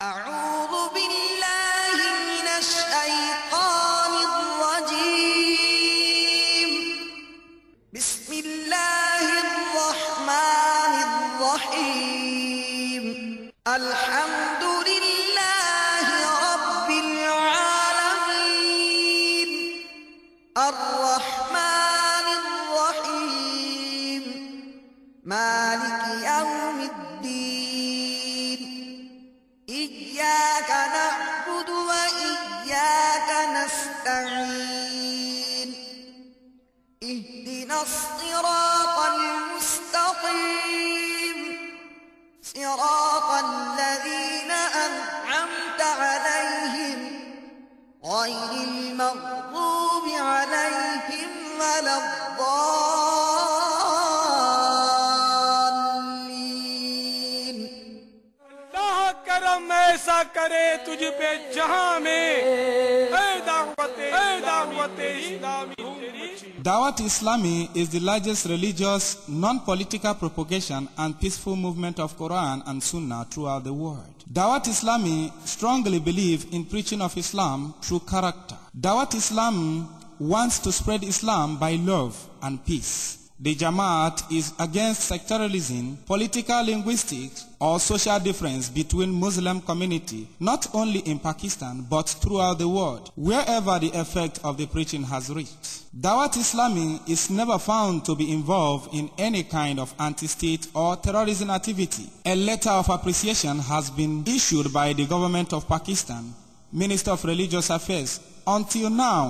أعوذ بالله من الشيطان الرجيم. بسم الله الرحمن الرحيم. الحمد لله رب العالمين. الرحمن الرحيم. مالك يوم الدين. إياك نعبد وإياك نستعين. اهدنا الصراط المستقيم. صراط الذين أنعمت عليهم غير المغضوب عليهم ولا الضالين. اللہ کرم ایسا کرے تجھ پہ جہاں میں اے دعوت اسلامی. Dawat Islami is the largest religious, non-political propagation and peaceful movement of Quran and Sunnah throughout the world. Dawat Islami strongly believe in preaching of Islam through character. Dawat Islam wants to spread Islam by love and peace. The Jamaat is against sectarianism, political linguistics, or social difference between Muslim community, not only in Pakistan but throughout the world, wherever the effect of the preaching has reached. Dawat Islami is never found to be involved in any kind of anti-state or terrorism activity. A letter of appreciation has been issued by the government of Pakistan, Minister of Religious Affairs. Until now,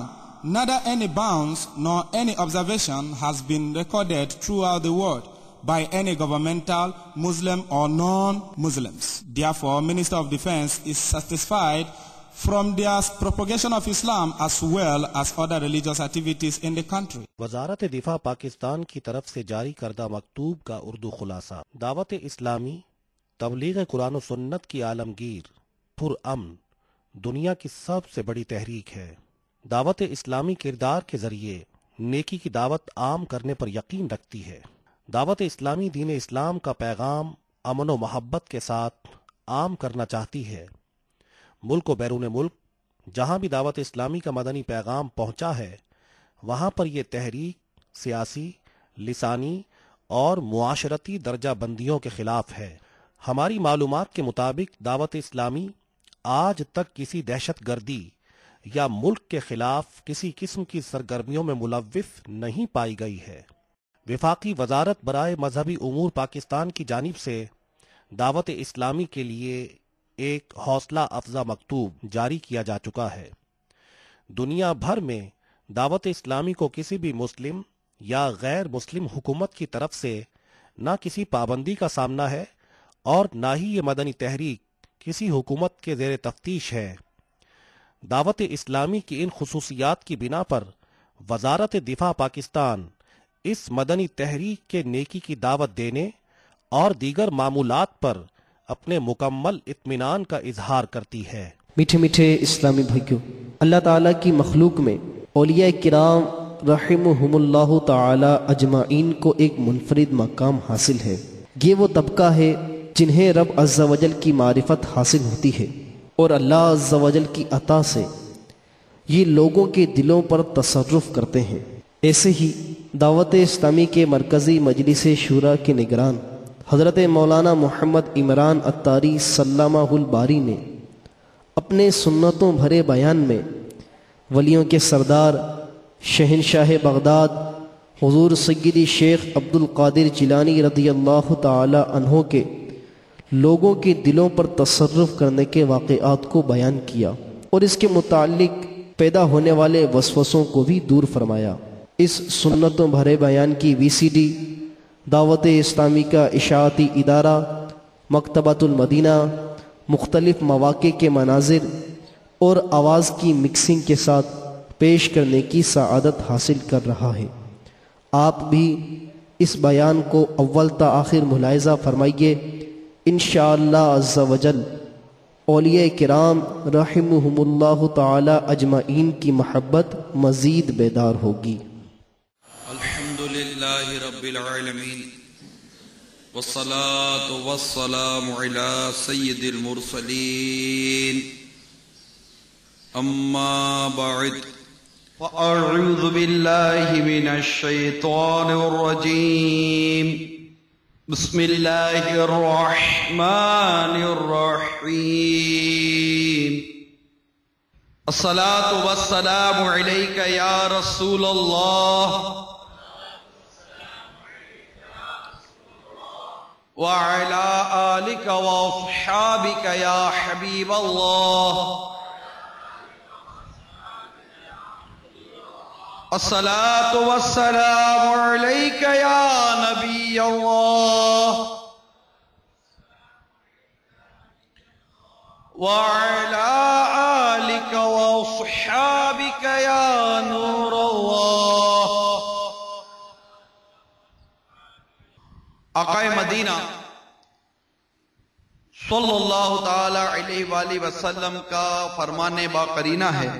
neither any bounds nor any observation has been recorded throughout the world by any governmental, Muslim or non-Muslims. Therefore, Minister of Defense is satisfied from their propagation of Islam as well as other religious activities in the country. وزارت دفاع پاکستان کی طرف سے جاری کردہ مکتوب کا اردو خلاصہ. دعوت اسلامی تبلیغ قرآن و سنت کی عالمگیر پرامن دنیا کی سب سے بڑی تحریک ہے. دعوت اسلامی کردار کے ذریعے نیکی کی دعوت عام کرنے پر یقین رکھتی ہے. دعوت اسلامی دین اسلام کا پیغام امن و محبت کے ساتھ عام کرنا چاہتی ہے. ملک و بیرون ملک جہاں بھی دعوت اسلامی کا مدنی پیغام پہنچا ہے وہاں پر یہ تحریک سیاسی، لسانی اور معاشرتی درجہ بندیوں کے خلاف ہے. ہماری معلومات کے مطابق دعوت اسلامی آج تک کسی دہشت گردی یا ملک کے خلاف کسی قسم کی سرگرمیوں میں ملوث نہیں پائی گئی ہے. وفاقی وزارت برائے مذہبی امور پاکستان کی جانب سے دعوت اسلامی کے لیے ایک حوصلہ افزا مکتوب جاری کیا جا چکا ہے. دنیا بھر میں دعوت اسلامی کو کسی بھی مسلم یا غیر مسلم حکومت کی طرف سے نہ کسی پابندی کا سامنا ہے اور نہ ہی یہ مدنی تحریک کسی حکومت کے زیر تفتیش ہے. دعوت اسلامی کی ان خصوصیات کی بنا پر وزارت دفاع پاکستان اس مدنی تحریک کے نیکی کی دعوت دینے اور دیگر معمولات پر اپنے مکمل اطمینان کا اظہار کرتی ہے. میٹھے میٹھے اسلامی بھائیوں، اللہ تعالیٰ کی مخلوق میں اولیاء کرام رحمہم اللہ تعالی اجمعین کو ایک منفرد مقام حاصل ہے. یہ وہ طبقہ ہے جنہیں رب عز و جل کی معرفت حاصل ہوتی ہے اور اللہ عز و جل کی عطا سے یہ لوگوں کے دلوں پر تصرف کرتے ہیں. ایسے ہی دعوت اسلامی کے مرکزی مجلس شورا کے نگران حضرت مولانا محمد عمران عطاری سلامہ الباری نے اپنے سنتوں بھرے بیان میں ولیوں کے سردار شہنشاہ بغداد حضور سیدی شیخ عبد القادر جیلانی رضی اللہ تعالی عنہ کے لوگوں کے دلوں پر تصرف کرنے کے واقعات کو بیان کیا اور اس کے متعلق پیدا ہونے والے وسوسوں کو بھی دور فرمایا. اس سنتوں بھرے بیان کی VCD دعوت اسلامی کا اشاعتی ادارہ مکتبۃ المدینہ مختلف مواقع کے مناظر اور آواز کی مکسنگ کے ساتھ پیش کرنے کی سعادت حاصل کر رہا ہے. آپ بھی اس بیان کو اول تا آخر ملاحظہ فرمائیے. انشاءاللہ عز و جل اولیاء کرام رحمہم اللہ تعالی اجمعین کی محبت مزید بیدار ہوگی. الحمدللہ رب العالمین والصلاة والسلام على سيد المرسلين أما بعد فأعوذ بالله من الشيطان الرجيم بسم الله الرحمن الرحيم الصلاة والسلام عليك يا رسول الله وعلى آلك وأصحابك يا حبيب الله الصلاة والسلام عليك يا نبي الله وعلى آلك وأصحابك يا نور الله. آقائے مدینہ صلی اللہ تعالی علیہ وآلہ وسلم کا فرمان باقرینہ ہے،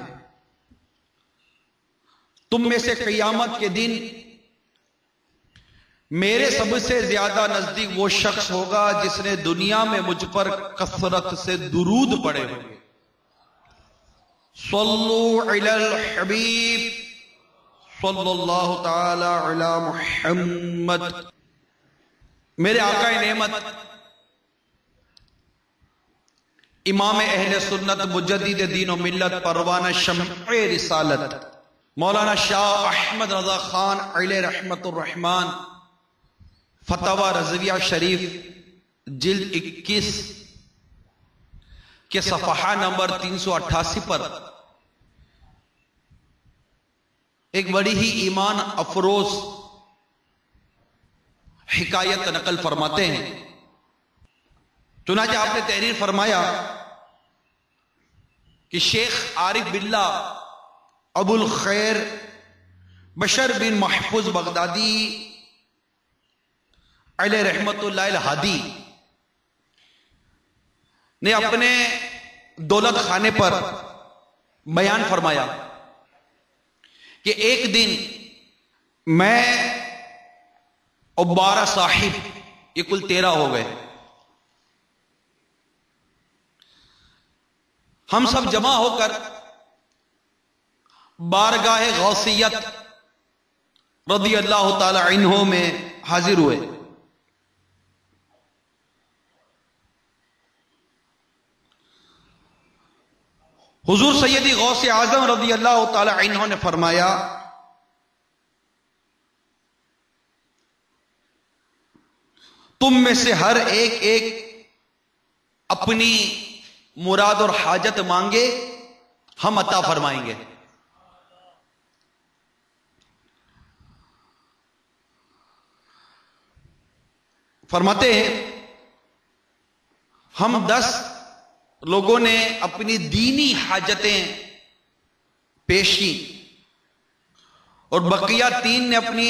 تم میں سے قیامت کے دن میرے سب سے زیادہ نزدیک وہ شخص ہوگا جس نے دنیا میں مجھ پر کثرت سے درود پڑھے ہوں گے. صلو علی الحبیب صلی اللہ تعالی علی محمد. میرے آقا نعمت امام اہل سنت مجدد دین و ملت پروانہ شمع رسالت مولانا شاہ احمد رضا خان علیہ رحمت الرحمن فتاوی رضویہ شریف جلد 21 کے صفحہ نمبر 388 پر ایک بڑی ہی ایمان افروز حکایت نقل فرماتے ہیں. چنانچہ آپ نے تحریر فرمایا کہ شیخ عارف باللہ ابو الخیر بشر بن محفوظ بغدادی علیہ رحمت اللہ الہادی نے اپنے دولت خانے پر بیان فرمایا کہ ایک دن میں اور 12 صاحب، یہ کل 13 ہو گئے، ہم سب جمع ہو کر بارگاہ غوثیت رضی اللہ تعالی عنہ میں حاضر ہوئے. حضور سیدی غوث اعظم رضی اللہ تعالی عنہ نے فرمایا تم میں سے ہر ایک اپنی مراد اور حاجت مانگے، ہم عطا فرمائیں گے. فرماتے ہیں ہم 10 لوگوں نے اپنی دینی حاجتیں پیش کی اور بقیہ 3 نے اپنی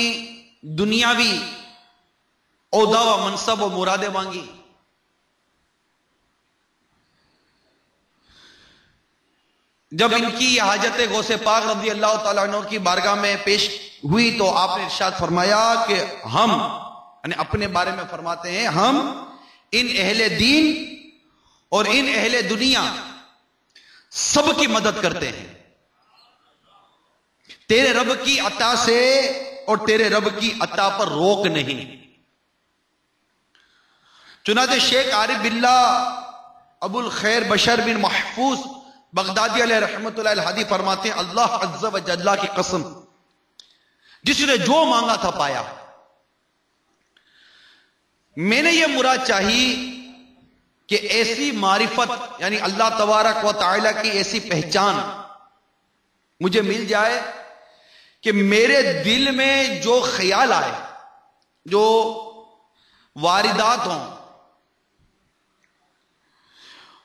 دنیاوی عہدہ و منصب و مرادیں مانگی. جب ان کی حاجت غوث پاک رضی اللہ تعالیٰ عنہ کی بارگاہ میں پیش ہوئی تو آپ نے ارشاد فرمایا کہ ہم، یعنی اپنے بارے میں فرماتے ہیں، ہم ان اہل دین اور ان اہل دنیا سب کی مدد کرتے ہیں تیرے رب کی عطا سے اور تیرے رب کی عطا پر روک نہیں. چنانچہ شیخ عارف باللہ ابو الخیر بشر بن محفوظ بغدادی علیہ رحمت اللہ الہادی فرماتے ہیں اللہ عز و جل کی قسم، جس نے جو مانگا تھا پایا. میں نے یہ مراد چاہی کہ ایسی معرفت، یعنی اللہ تبارک و تعالی کی ایسی پہچان مجھے مل جائے کہ میرے دل میں جو خیال آئے، جو واردات ہوں،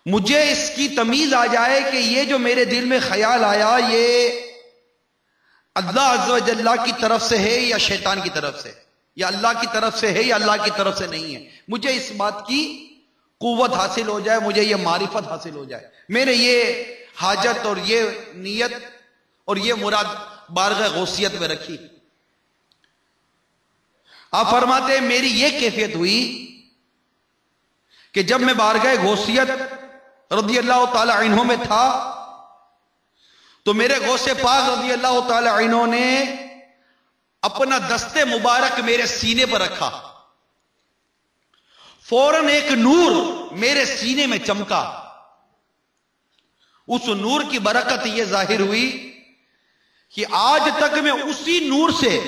مجھے اس کی تمیز آ جائے کہ یہ جو میرے دل میں خیال آیا یہ اللہ عز و جل کی طرف سے ہے یا شیطان کی طرف سے، یا اللہ کی طرف سے ہے یا اللہ کی طرف سے نہیں ہے. مجھے اس بات کی قوت حاصل ہو جائے، مجھے یہ معرفت حاصل ہو جائے. میں نے یہ حاجت اور یہ نیت اور یہ مراد بارگاہ غوثیت میں رکھی. آپ فرماتے ہیں میری یہ کیفیت ہوئی کہ جب میں بارگاہ غوثیت رضی اللہ تعالی عنہ میں تھا تو میرے غوث پاک رضی اللہ تعالی عنہ نے اپنا دست مبارک میرے سینے پر رکھا، فوراً ایک نور میرے سینے میں چمکا۔ اس نور کی برکت یہ ظاہر ہوئی کہ آج تک میں اسی نور سے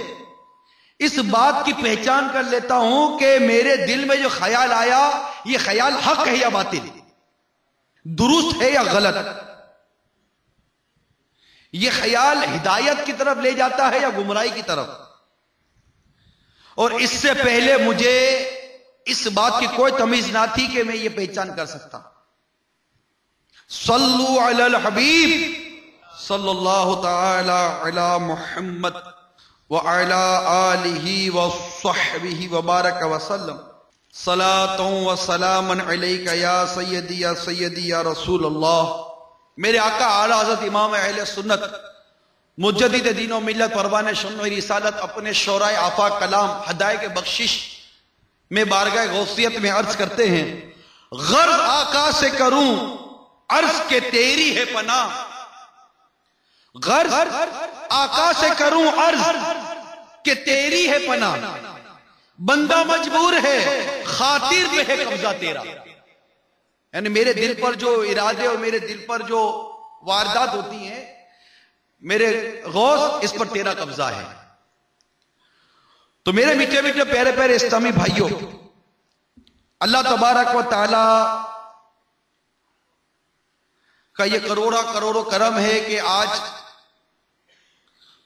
اس بات کی پہچان کر لیتا ہوں کہ میرے دل میں جو خیال آیا یہ خیال حق ہے یا باطل، درست ہے یا غلط، یہ خیال ہدایت کی طرف لے جاتا ہے یا گمراہی کی طرف۔ اور اس سے پہلے مجھے اس بات کی کوئی تمیز نہ تھی کہ میں یہ پہچان کر سکتا۔ صلو علی الحبیب صلی اللہ تعالی علی محمد وعلی آلہ وصحبہ وبارک وسلم، صلاۃ و سلام علیک یا سیدی یا سیدی یا رسول اللہ۔ میرے آقا اعلی حضرت امام اہل سنت مجدد دین و ملت پروان شمع رسالت اپنے شورائے آفاق کلام ہدایت بخشش میں بارگاہ غوثیت میں عرض کرتے ہیں، غرض آقا سے کروں عرض کہ تیری ہے پناہ، غرض آقا سے کروں عرض کہ تیری ہے پناہ، بندہ مجبور ہے خاطر پہ ہے قبضہ تیرا۔ یعنی میرے دل پر جو ارادے اور میرے دل پر جو واردات ہوتی ہیں، میرے غوث اس پر تیرا قبضہ ہے۔ تو میرے میٹھے میٹھے پیارے پیارے اسلامی بھائیوں، اللہ تبارک و تعالی کا یہ کروڑوں کرم ہے کہ آج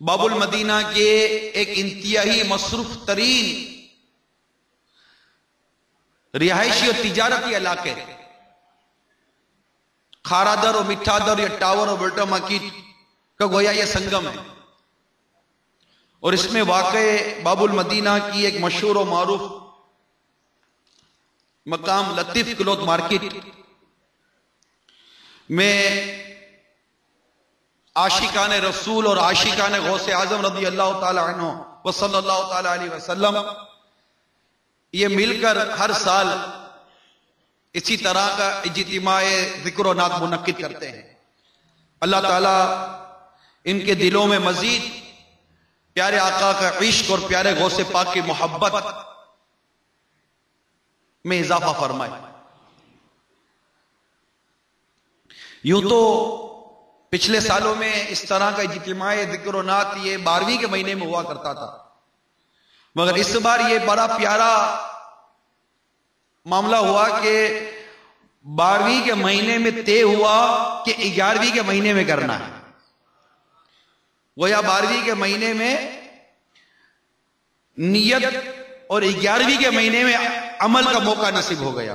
باب المدینہ کے ایک انتہائی مصروف ترین رہائشی اور تجارتی علاقے کھارا در اور مٹھا در یا ٹاور اور بلٹا مارکیٹ کا گویا یہ سنگم ہے، اور اس میں واقع باب المدینہ کی ایک مشہور و معروف مقام لطیف کلوتھ مارکیٹ میں عاشقان رسول اور عاشقان غوث اعظم رضی اللہ تعالی عنہ و صلی اللہ تعالی علیہ وسلم یہ مل کر ہر سال اسی طرح کا اجتماع ذکر و نعت منعقد کرتے ہیں۔ اللہ تعالیٰ ان کے دلوں میں مزید پیارے آقا کا عشق اور پیارے غوث پاک کی محبت میں اضافہ فرمائے۔ یوں تو پچھلے سالوں میں اس طرح کا اجتماع ذکر و نعت یہ 12ویں کے مہینے میں ہوا کرتا تھا، مگر اس بار یہ بڑا پیارا معاملہ ہوا کہ 12ویں کے مہینے میں طے ہوا کہ 11ویں کے مہینے میں کرنا ہے۔ گویا 12ویں کے مہینے میں نیت اور 11ویں کے مہینے میں عمل کا موقع نصیب ہو گیا۔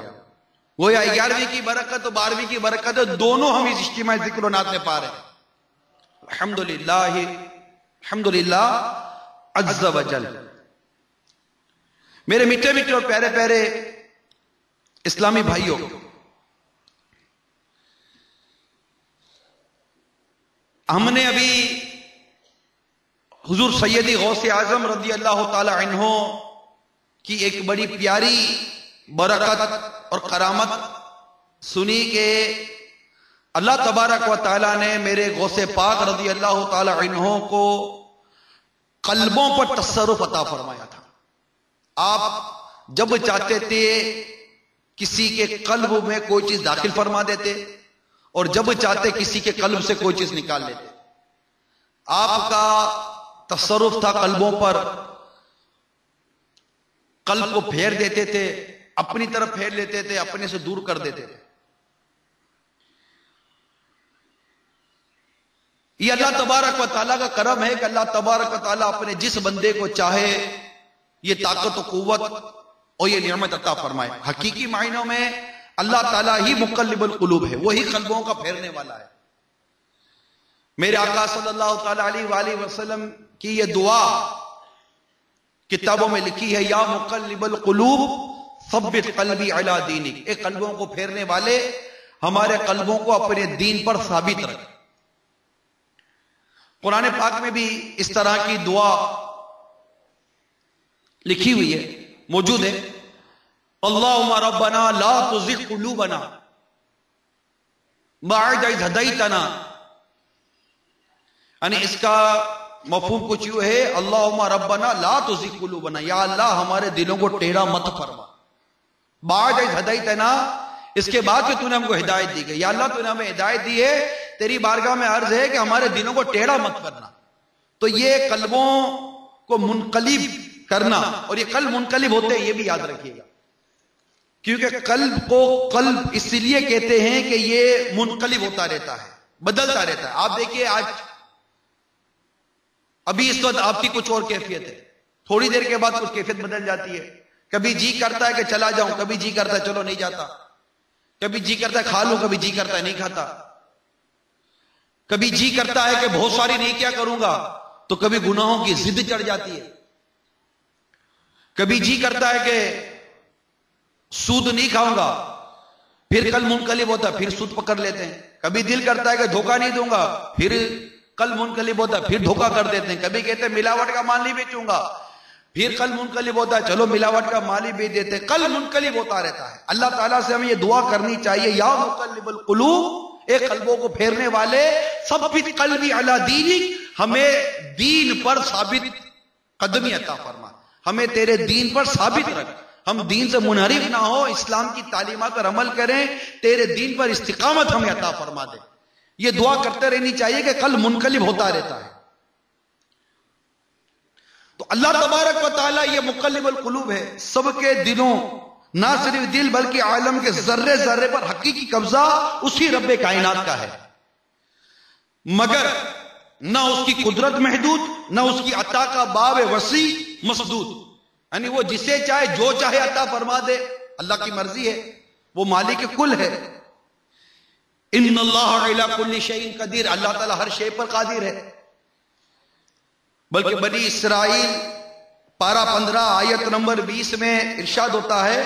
گویا 11ویں کی برکت اور 12ویں کی برکت دونوں ہم اس اجتماع ذکر و نعت میں پا رہے ہیں۔ الحمدللہ عز و جل۔ میرے میٹھے میٹھے اور پیارے پیارے اسلامی بھائیوں، ہم نے ابھی حضور سیدی غوث اعظم رضی اللہ تعالی عنہ کی ایک بڑی پیاری برکت اور کرامت سنی کہ اللہ تبارک و تعالی نے میرے غوث پاک رضی اللہ تعالی عنہ کو قلبوں پر تصرف عطا فرمایا تھا۔ آپ جب چاہتے تھے کسی کے قلب میں کوئی چیز داخل فرما دیتے اور جب چاہتے کسی کے قلب سے کوئی چیز نکال لیتے۔ آپ کا تصرف تھا قلبوں پر، قلب کو پھیر دیتے تھے، اپنی طرف پھیر لیتے تھے، اپنے سے دور کر دیتے تھے۔ یہ اللہ تبارک و تعالیٰ کا کرم ہے کہ اللہ تبارک و تعالیٰ اپنے جس بندے کو چاہے یہ طاقت و قوت اور یہ نعمت عطا فرمائے۔ حقیقی معنوں میں اللہ تعالیٰ ہی مقلب القلوب ہے، وہی قلبوں کا پھیرنے والا ہے۔ میرے آقا صلی اللہ تعالی علیہ وآلہ وسلم کی یہ دعا کتابوں میں لکھی ہے، یا مقلب القلوب ثبت قلبی علی دینک، اے قلبوں کو پھیرنے والے ہمارے قلبوں کو اپنے دین پر ثابت رکھ۔ قرآن پاک میں بھی اس طرح کی دعا لکھی ہوئی ہے، موجود ہے۔ اللہم ربنا لا تزغ قلوبنا بعد اذ ہدیتنا، یعنی اس کا مفہوم کچھ یوں ہے، اللہم ربنا لا تزغ قلوبنا، یا اللہ ہمارے دلوں کو ٹیڑھا مت فرما، بعد اذ ہدیتنا، اس کے بعد کہ تو نے ہم کو ہدایت دی گئی، یا اللہ تو نے ہمیں ہدایت دی ہے، تیری بارگاہ میں عرض ہے کہ ہمارے دلوں کو ٹیڑھا مت کرنا۔ تو یہ قلبوں کو منقلب کرنا، اور یہ قلب منقلب ہوتے ہیں یہ بھی یاد رکھیے گا، کیونکہ قلب کو قلب اس لیے کہتے ہیں کہ یہ منقلب ہوتا رہتا ہے، بدلتا رہتا ہے۔ آپ دیکھیے آج ابھی اس وقت آپ کی کچھ اور کیفیت ہے، تھوڑی دیر کے بعد کچھ کیفیت بدل جاتی ہے، کبھی جی کرتا ہے کہ چلا جاؤں، کبھی جی کرتا ہے چلو نہیں جاتا، کبھی جی کرتا ہے کھا لوں، کبھی جی کرتا ہے نہیں کھاتا، کبھی جی کرتا ہے کہ بہت ساری نیکیاں کروں گا تو کبھی گناہوں کی ضد چڑھ جاتی ہے، کبھی جی کرتا ہے کہ سود نہیں کھاؤں گا، پھر کل منقلب ہوتا ہے پھر سود پکڑ لیتے ہیں، کبھی دل کرتا ہے کہ دھوکہ نہیں دوں گا، پھر کل منقلب ہوتا ہے پھر دھوکہ کر دیتے ہیں، کبھی کہتے ہیں ملاوٹ کا مال نہیں بیچوں گا، پھر کل منقلب ہوتا ہے چلو ملاوٹ کا مال ہی بیچ دیتے ہیں، کل منقلب ہوتا رہتا ہے۔ اللہ تعالیٰ سے ہمیں یہ دعا کرنی چاہیے، یا مقلب القلوب، اے قلبوں کو پھیرنے والے، ثبت قلبی علی دینک، ہمیں دین پر ثابت قدمی عطا فرما، ہمیں تیرے دین پر ثابت رکھ، ہم دین سے منحرف نہ ہو، اسلام کی تعلیمات پر عمل کریں، تیرے دین پر استقامت ہمیں عطا فرما دے۔ یہ دعا کرتے رہنی چاہیے کہ قلب منقلب ہوتا رہتا ہے۔ تو اللہ تبارک و تعالیٰ یہ مقلب القلوب ہے، سب کے دلوں، نہ صرف دل بلکہ عالم کے ذرے ذرے پر حقیقی قبضہ اسی رب کائنات کا ہے، مگر نہ اس کی قدرت محدود، نہ اس کی عطا کا باب وسیع مسدود، یعنی وہ جسے چاہے جو چاہے عطا فرما دے، اللہ کی مرضی ہے، وہ مالک کل ہے۔ ان اللہ علی کل شیء قدیر، اللہ تعالیٰ ہر شے پر قادر ہے۔ بلکہ بنی اسرائیل پارہ 15 آیت نمبر 20 میں ارشاد ہوتا ہے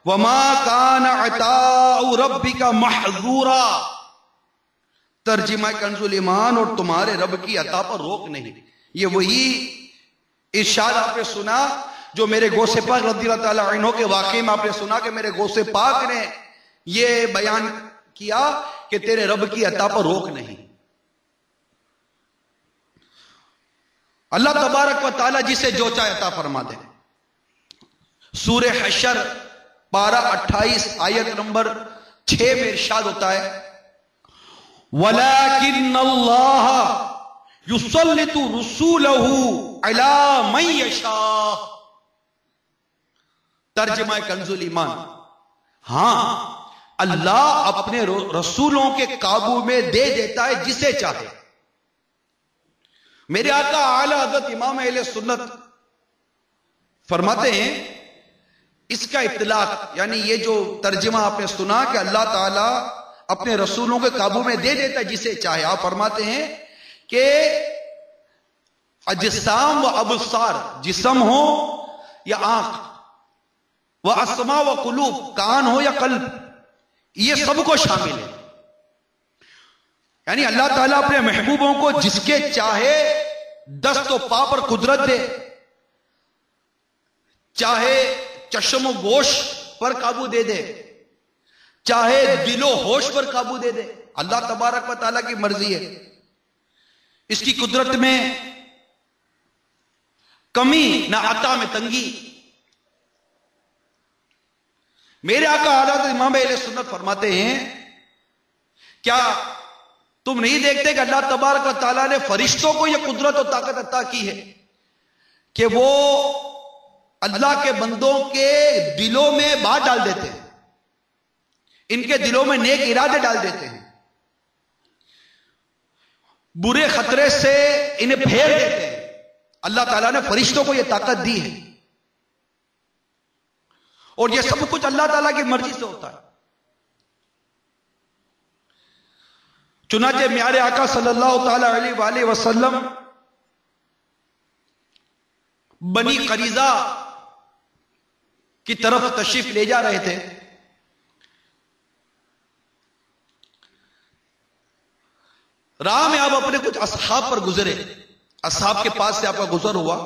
وَمَا كَانَ عَطَاءُ رَبِّكَ مَحْظُورًا، ترجمہ کنز الایمان، اور تمہارے رب کی عطا پر روک نہیں۔ یہ وہی ارشاد آپ نے سنا جو میرے غوث پاک رضی اللہ تعالیٰ عنہ کے واقعے میں آپ نے سنا کہ میرے غوث پاک نے یہ بیان کیا کہ تیرے رب کی عطا پر روک نہیں۔ اللہ تبارک و تعالیٰ جسے جو چاہے عطا فرما دے۔ سورہ حشر پارہ 28 آیت نمبر 6 میں ارشاد ہوتا ہے وَلَكِنَّ اللَّهَ يُسَلِّطُ رُسُولَهُ عَلَى مَن يَشَاءُ، ترجمہ کنز الایمان، ہاں اللہ اپنے رسولوں کے قابو میں دے دیتا ہے جسے چاہے۔ میرے آقا اعلی حضرت امام اہل سنت فرماتے ہیں اس کا اطلاق، یعنی یہ جو ترجمہ آپ نے سنا کہ اللہ تعالیٰ اپنے رسولوں کے قابو میں دے دیتا ہے جسے چاہے، آپ فرماتے ہیں کہ اجسام و ابصار، جسم ہو یا آنکھ، و اسماء و قلوب، کان ہو یا قلب، یہ سب کو شامل ہے۔ یعنی اللہ تعالیٰ اپنے محبوبوں کو جس کے چاہے دست و پا پر قدرت دے، چاہے چشم و گوش پر قابو دے دے، چاہے دل و ہوش پر قابو دے دے، اللہ تبارک و تعالیٰ کی مرضی ہے۔ اس کی قدرت میں کمی نہ عطا میں تنگی۔ میرے آقا حضرت امام اہل سنت فرماتے ہیں کیا تم نہیں دیکھتے کہ اللہ تبارک و تعالیٰ نے فرشتوں کو یہ قدرت و طاقت عطا کی ہے کہ وہ اللہ کے بندوں کے دلوں میں بات ڈال دیتے ہیں، ان کے دلوں میں نیک ارادے ڈال دیتے ہیں، برے خطرے سے انہیں پھیر دیتے ہیں۔ اللہ تعالیٰ نے فرشتوں کو یہ طاقت دی ہے، اور یہ سب کچھ اللہ تعالیٰ کی مرضی سے ہوتا ہے۔ چنانچہ میارے آقا صلی اللہ تعالی علیہ وآلہ وسلم بنی قریظہ کی طرف تشریف لے جا رہے تھے، راہ میں آپ اپنے کچھ اصحاب پر گزرے، اصحاب کے پاس سے آپ کا گزر ہوا،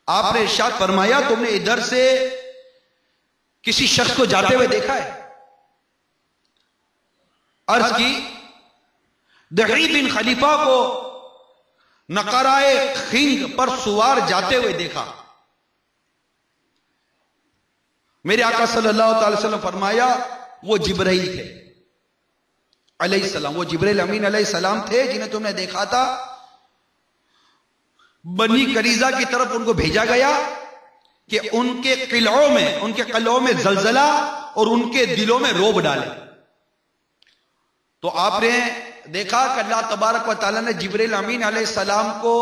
آپ نے ارشاد فرمایا تم نے ادھر سے کسی شخص کو جاتے ہوئے دیکھا ہے؟ عرض کی دحی بن خلیفہ کو نقرائے خنگ پر سوار جاتے ہوئے دیکھا. میرے آقا صلی اللہ تعالی وسلم فرمایا وہ جبرائیل تھے علیہ السلام، وہ جبرائیل امین علیہ السلام تھے جنہیں تم نے دیکھا تھا. بنی قریظہ کی طرف ان کو بھیجا گیا کہ ان کے قلعوں میں زلزلہ اور ان کے دلوں میں روب ڈالے. تو آپ نے دیکھا کہ اللہ تبارک و تعالیٰ نے جبرائیل امین علیہ السلام کو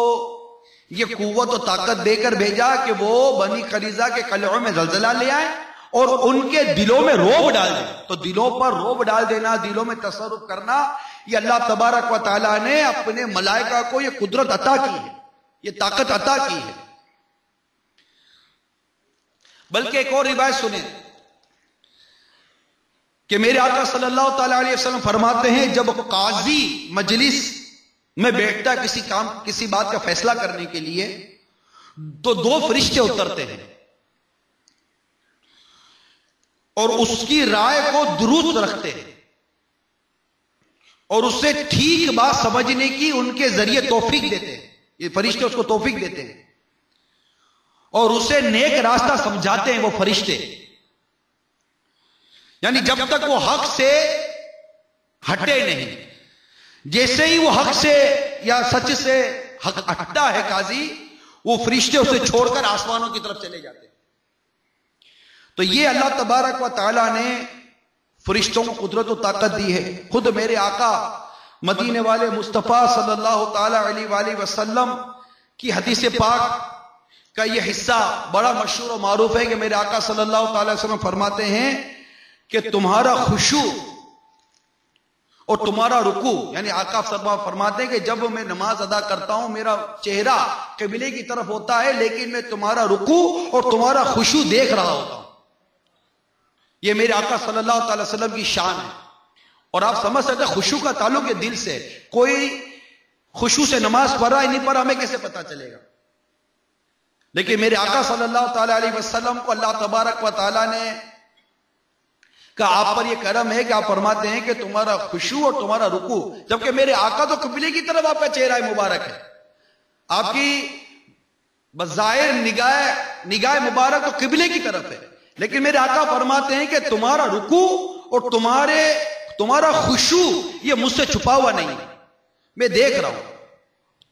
یہ قوت و طاقت دے کر بھیجا کہ وہ بنی قریظہ کے قلعوں میں زلزلہ لے آئے اور ان کے دلوں میں روب ڈال دیں. تو دلوں پر روب ڈال دینا، دلوں میں تصرف کرنا، یہ اللہ تبارک و تعالیٰ نے اپنے ملائکہ کو یہ قدرت عطا کی ہے، یہ طاقت عطا کی ہے. بلکہ ایک اور روایت سنیں کہ میرے آقا صلی اللہ تعالی علیہ وسلم فرماتے ہیں جب قاضی مجلس میں بیٹھتا ہے کسی بات کا فیصلہ کرنے کے لیے تو دو فرشتے اترتے ہیں اور اس کی رائے کو درست رکھتے ہیں اور اس سے ٹھیک بات سمجھنے کی ان کے ذریعے توفیق دیتے ہیں. یہ فرشتے اس کو توفیق دیتے ہیں اور اسے نیک راستہ سمجھاتے ہیں وہ فرشتے. یعنی جب تک وہ حق سے ہٹے نہیں، جیسے ہی وہ حق سے یا سچ سے ہٹتا ہے قاضی، وہ فرشتے اسے چھوڑ کر آسمانوں کی طرف چلے جاتے ہیں. تو یہ اللہ تبارک و تعالیٰ نے فرشتوں کو قدرت و طاقت دی ہے. خود میرے آقا مدینے والے مصطفیٰ صلی اللہ تعالی علیہ وآلہ وسلم کی حدیث پاک کا یہ حصہ بڑا مشہور و معروف ہے کہ میرے آقا صلی اللہ تعالی وسلم فرماتے ہیں کہ تمہارا خشوع اور تمہارا رکوع، یعنی آقا فرماتے ہیں کہ جب میں نماز ادا کرتا ہوں میرا چہرہ قبلے کی طرف ہوتا ہے لیکن میں تمہارا رکوع اور تمہارا خشوع دیکھ رہا ہوتا ہوں. یہ میرے آقا صلی اللہ تعالی وسلم کی شان ہے. اور آپ سمجھ سکتے ہیں خشوع کا تعلق ہے دل سے. کوئی خشوع سے نماز پڑھ رہا ہے نہیں پڑھ رہا ہمیں کیسے پتا چلے گا؟ لیکن میرے آقا صلی اللہ تعالی علیہ وسلم کو اللہ تبارک و تعالیٰ نے کہا آپ پر یہ کرم ہے کہ آپ فرماتے ہیں کہ تمہارا خشوع اور تمہارا رکوع، جبکہ میرے آقا تو قبلے کی طرف آپ کا چہرہ مبارک ہے، آپ کی بظاہر نگاہ مبارک تو قبلے کی طرف ہے، لیکن میرے آقا فرماتے ہیں کہ تمہارا رکوع اور تمہارا خشوع یہ مجھ سے چھپا ہوا نہیں ہے، میں دیکھ رہا ہوں،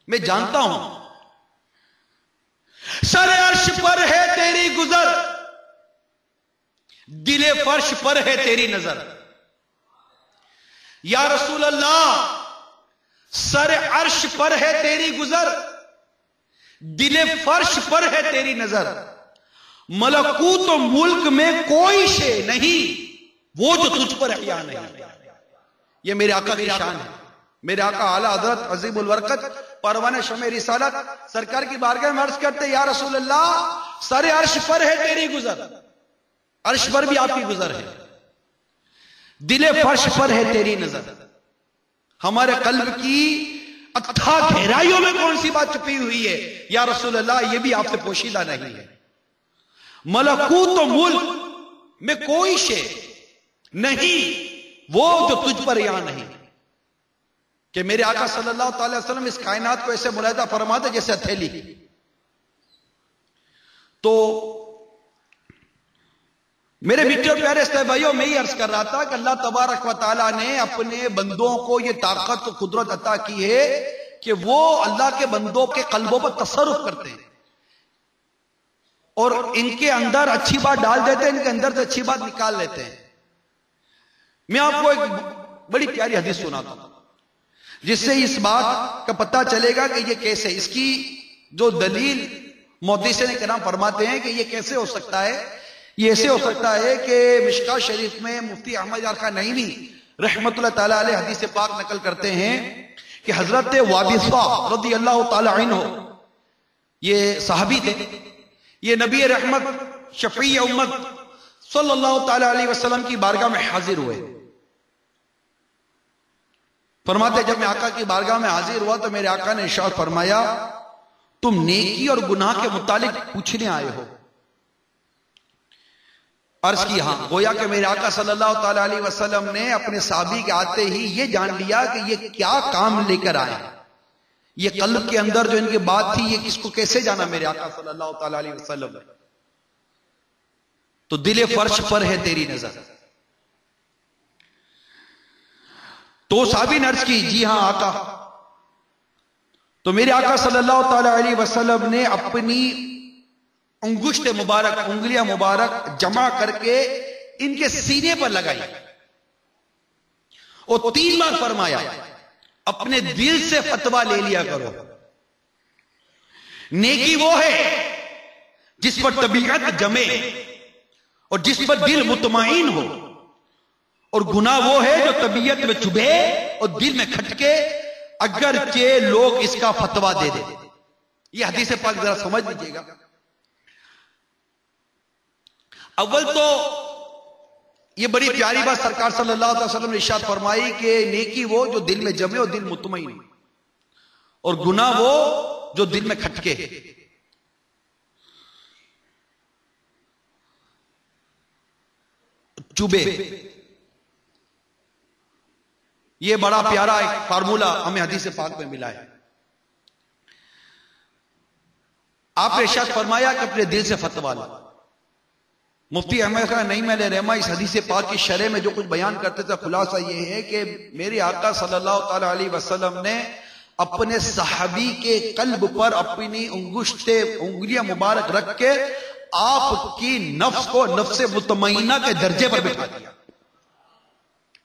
میں جانتا ہوں. سر عرش پر ہے تیری گزر، دل فرش پر ہے تیری نظر. یا رسول اللہ سر عرش پر ہے تیری گزر، دل فرش پر ہے تیری نظر. ملکوت و ملک میں کوئی شے نہیں وہ جو تجھ پر حیا نہیں. یہ میرے آقا کی شان ہے. میرے آقا اعلیٰ حضرت عظیم البرکت پروانہ شمع رسالت سرکار کی بارگاہ میں عرض کرتے یا رسول اللہ سر عرش پر ہے تیری گزر، عرش پر بھی آپ کی گزر ہے، دل فرش پر ہے تیری نظر. ہمارے قلب کی اتھا گہرائیوں میں کون سی بات چھپی ہوئی ہے یا رسول اللہ یہ بھی آپ سے پوشیدہ نہیں ہے. ملکوت و ملک میں کوئی شے نہیں وہ جو تجھ پر یہاں نہیں. کہ میرے آقا صلی اللہ تعالی وسلم اس کائنات کو ایسے ملاحظہ فرماتے جیسے ہتھیلی. تو میرے میٹھے اور پیارے اسلامی بھائیوں میں یہ عرض کر رہا تھا کہ اللہ تبارک و تعالیٰ نے اپنے بندوں کو یہ طاقت و قدرت عطا کی ہے کہ وہ اللہ کے بندوں کے قلبوں پر تصرف کرتے ہیں اور ان کے اندر اچھی بات ڈال دیتے ہیں، ان کے اندر سے اچھی بات نکال لیتے ہیں. میں آپ کو ایک بڑی پیاری حدیث سناتا ہوں جس سے اس بات کا پتہ چلے گا کہ یہ کیسے، اس کی جو دلیل محدثین کرام فرماتے ہیں کہ یہ کیسے ہو سکتا ہے. یہ ایسے ہو سکتا ہے کہ مشکاۃ شریف میں مفتی احمد یار خان نعیمی رحمت اللہ تعالی علیہ حدیث پاک نقل کرتے ہیں کہ حضرت وابصہ رضی اللہ تعالی عنہ یہ صحابی تھے، یہ نبی رحمت شفیع امت صلی اللہ تعالی علیہ وسلم کی بارگاہ میں حاضر ہوئے. فرماتے جب میں آقا کی بارگاہ میں حاضر ہوا تو میرے آقا نے ارشاد فرمایا تم نیکی اور گناہ کے متعلق پوچھنے آئے ہو. عرض کی ہاں، گویا کہ میرے آقا صلی اللہ تعالی علیہ وسلم نے اپنے صحابی کے آتے ہی یہ جان لیا کہ یہ کیا کام لے کر آئے ہیں، یہ قلب کے اندر جو ان کی بات تھی یہ کس کو کیسے جانا میرے آقا صلی اللہ تعالی علیہ وسلم نے؟ تو دل فرش پر ہے تیری نظر. تو صحابی نے عرض کی جی ہاں آقا. تو میرے آقا صلی اللہ تعالی علیہ وسلم نے اپنی انگشت مبارک، انگلیاں مبارک جمع کر کے ان کے سینے پر لگائی اور 3 بار فرمایا اپنے دل سے فتویٰ لے لیا کرو. نیکی وہ ہے جس پر طبیعت جمے اور جس پر دل مطمئن ہو، اور گناہ وہ ہے جو طبیعت میں چبھے اور دل میں کھٹکے اگرچہ لوگ اس کا فتویٰ دے دیں. یہ حدیث پاک ذرا سمجھ لیجیے گا. اول تو یہ بڑی پیاری بات سرکار صلی اللہ علیہ وسلم نے ارشاد فرمائی کہ نیکی وہ جو دل میں جمے اور دل مطمئن ہو، اور گناہ وہ جو دل میں کھٹکے. چوبے، یہ بڑا پیارا ایک فارمولا ہمیں حدیث پاک میں ملا ہے. آپ نے ارشاد فرمایا کہ اپنے دل سے فتویٰ لو. مفتی احمد خان نعیم علیہ رحمہ اس حدیث پاک کی شرح میں جو کچھ بیان کرتے تھے خلاصہ یہ ہے کہ میرے آقا صلی اللہ تعالی علیہ وسلم نے اپنے صحابی کے قلب پر اپنی انگلیاں مبارک رکھ کے آپ کی نفس کو نفس مطمئنہ کے درجے پر بٹھا دیا.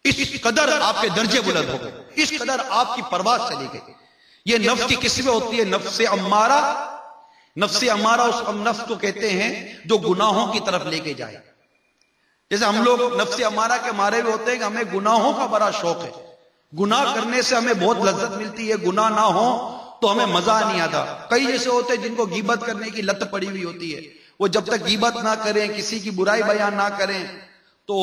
اس قدر آپ کے درجے بلند ہو گئے، اس قدر آپ کی پرواز چلی گئی. یہ نفس کی قسمیں ہوتی ہے، نفس امارہ. نفس امارہ اس نفس کو کہتے ہیں جو گناہوں کی طرف لے کے جائے. جیسے ہم لوگ نفس امارہ کے مارے ہوئے ہوتے ہیں کہ ہمیں گناہوں کا بڑا شوق ہے، گناہ کرنے سے ہمیں بہت لذت ملتی ہے، گناہ نہ ہو تو ہمیں مزہ نہیں آتا. کئی جیسے ہوتے ہیں جن کو غیبت کرنے کی لت پڑی ہوئی ہوتی ہے، وہ جب تک غیبت نہ کریں، کسی کی برائی بیان نہ کریں تو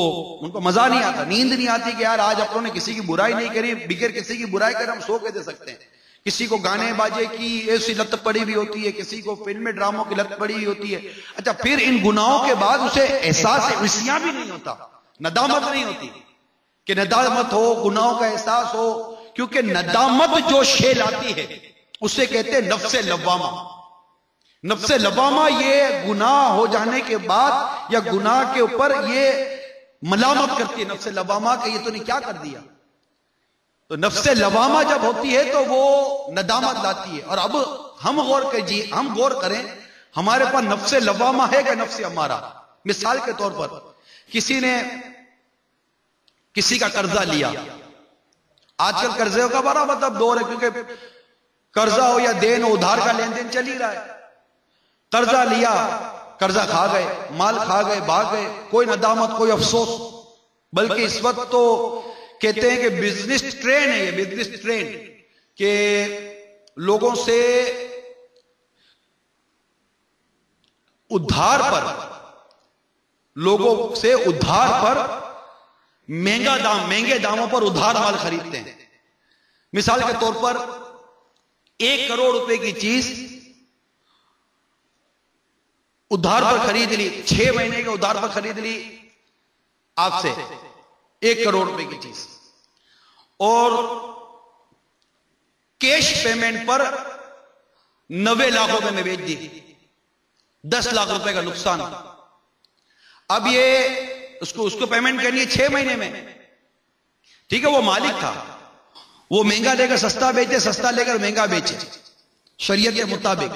ان کو مزہ نہیں آتا، نیند نہیں آتی کہ یار آج اپنوں نے کسی کی برائی نہیں کری، بغیر کسی کی برائی کر ہم سو کے دے سکتے ہیں. کسی کو گانے باجے کی ایسی لت پڑی ہوئی ہوتی ہے، کسی کو فلم ڈراموں کی لت پڑی ہوئی ہوتی ہے. اچھا پھر ان گناہوں کے بعد اسے احساس عصیاں بھی نہیں ہوتا، ندامت نہیں ہوتی کہ ندامت ہو، گناہوں کا احساس ہو. کیونکہ ندامت جو شے لاتی ہے اسے کہتے ہیں نفس لوامہ. نفس لوامہ یہ گناہ ہو جانے کے بعد یا گناہ کے اوپر یہ ملامت کرتی ہے نفس لوامہ کہ یہ تو نے کیا کر دیا. تو نفس لوامہ جب ہوتی ہے تو وہ ندامت لاتی ہے. اور اب ہم غور کریں ہمارے پاس نفس لوامہ ہے کہ نفس امارہ. مثال کے طور پر کسی نے کسی کا قرضہ لیا. آج کل قرضے کا بڑا مطلب دور ہے، کیونکہ قرضہ ہو یا دین ہو، ادھار کا لین دین چل ہی رہا ہے. قرضہ لیا، قرضہ کھا گئے، مال کھا گئے، بھاگ گئے، کوئی ندامت کوئی افسوس. بلکہ اس وقت تو کہتے ہیں کہ بزنس ٹرینڈ ہے، یہ بزنس ٹرینڈ کہ لوگوں سے ادھار پر مہنگے داموں پر ادھار مال خریدتے ہیں. مثال کے طور پر 1 کروڑ روپے کی چیز ادھار پر خرید لی، 6 مہینے کے ادھار پر خرید لی آپ سے 1 کروڑ روپے کی چیز، اور کیش پیمنٹ پر 90 لاکھ روپے میں بیچ دی، 10 لاکھ روپے کا نقصان. اب یہ اس کو پیمنٹ کرنی ہے 6 مہینے میں. ٹھیک ہے، وہ مالک تھا، وہ مہنگا لے کر سستا بیچے، سستا لے کر مہنگا بیچے شریعت کے مطابق،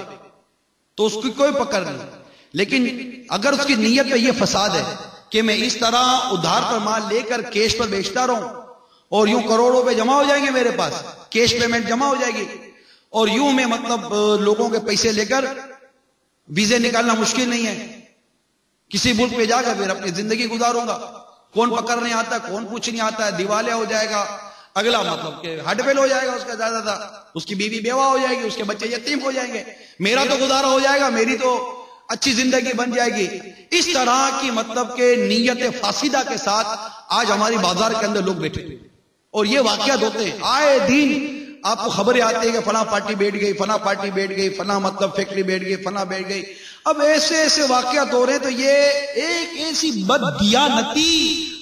تو اس کی کوئی پکڑ نہیں. لیکن اگر اس کی نیت میں یہ فساد ہے کہ میں اس طرح ادھار پر مال لے کر کیش پر بیچتا رہوں اور یوں کروڑوں پہ جمع ہو جائیں گے، میرے پاس کیش پیمنٹ جمع ہو جائے گی، اور یوں میں مطلب لوگوں کے پیسے لے کر ویزے نکالنا مشکل نہیں ہے، کسی ملک پہ جا کر پھر اپنی زندگی گزاروں گا، کون پکڑنے آتا ہے، کون پوچھنے آتا ہے، دیوالیہ ہو جائے گا، اگلا مطلب کہ ہڈ فیل ہو جائے گا اس کا زیادہ تھا، اس کی بیوی بیوہ ہو جائے گی، اس کے بچے یتیم ہو جائیں گے، میرا تو گزارا ہو جائے گا، میری تو اچھی زندگی بن جائے گی. اس طرح کی مطلب کہ نیت فاسدہ کے ساتھ آج ہماری بازار کے اندر لوگ بیٹھے اور یہ واقعات ہوتے ہیں. آئے دن آپ کو خبریں آتی ہیں کہ فلاں پارٹی بیٹھ گئی، فلاں پارٹی بیٹھ گئی، فلاں مطلب فیکٹری بیٹھ گئی، فلاں بیٹھ گئی. اب ایسے ایسے واقعات ہو رہے ہیں. تو یہ ایک ایسی بددیانتی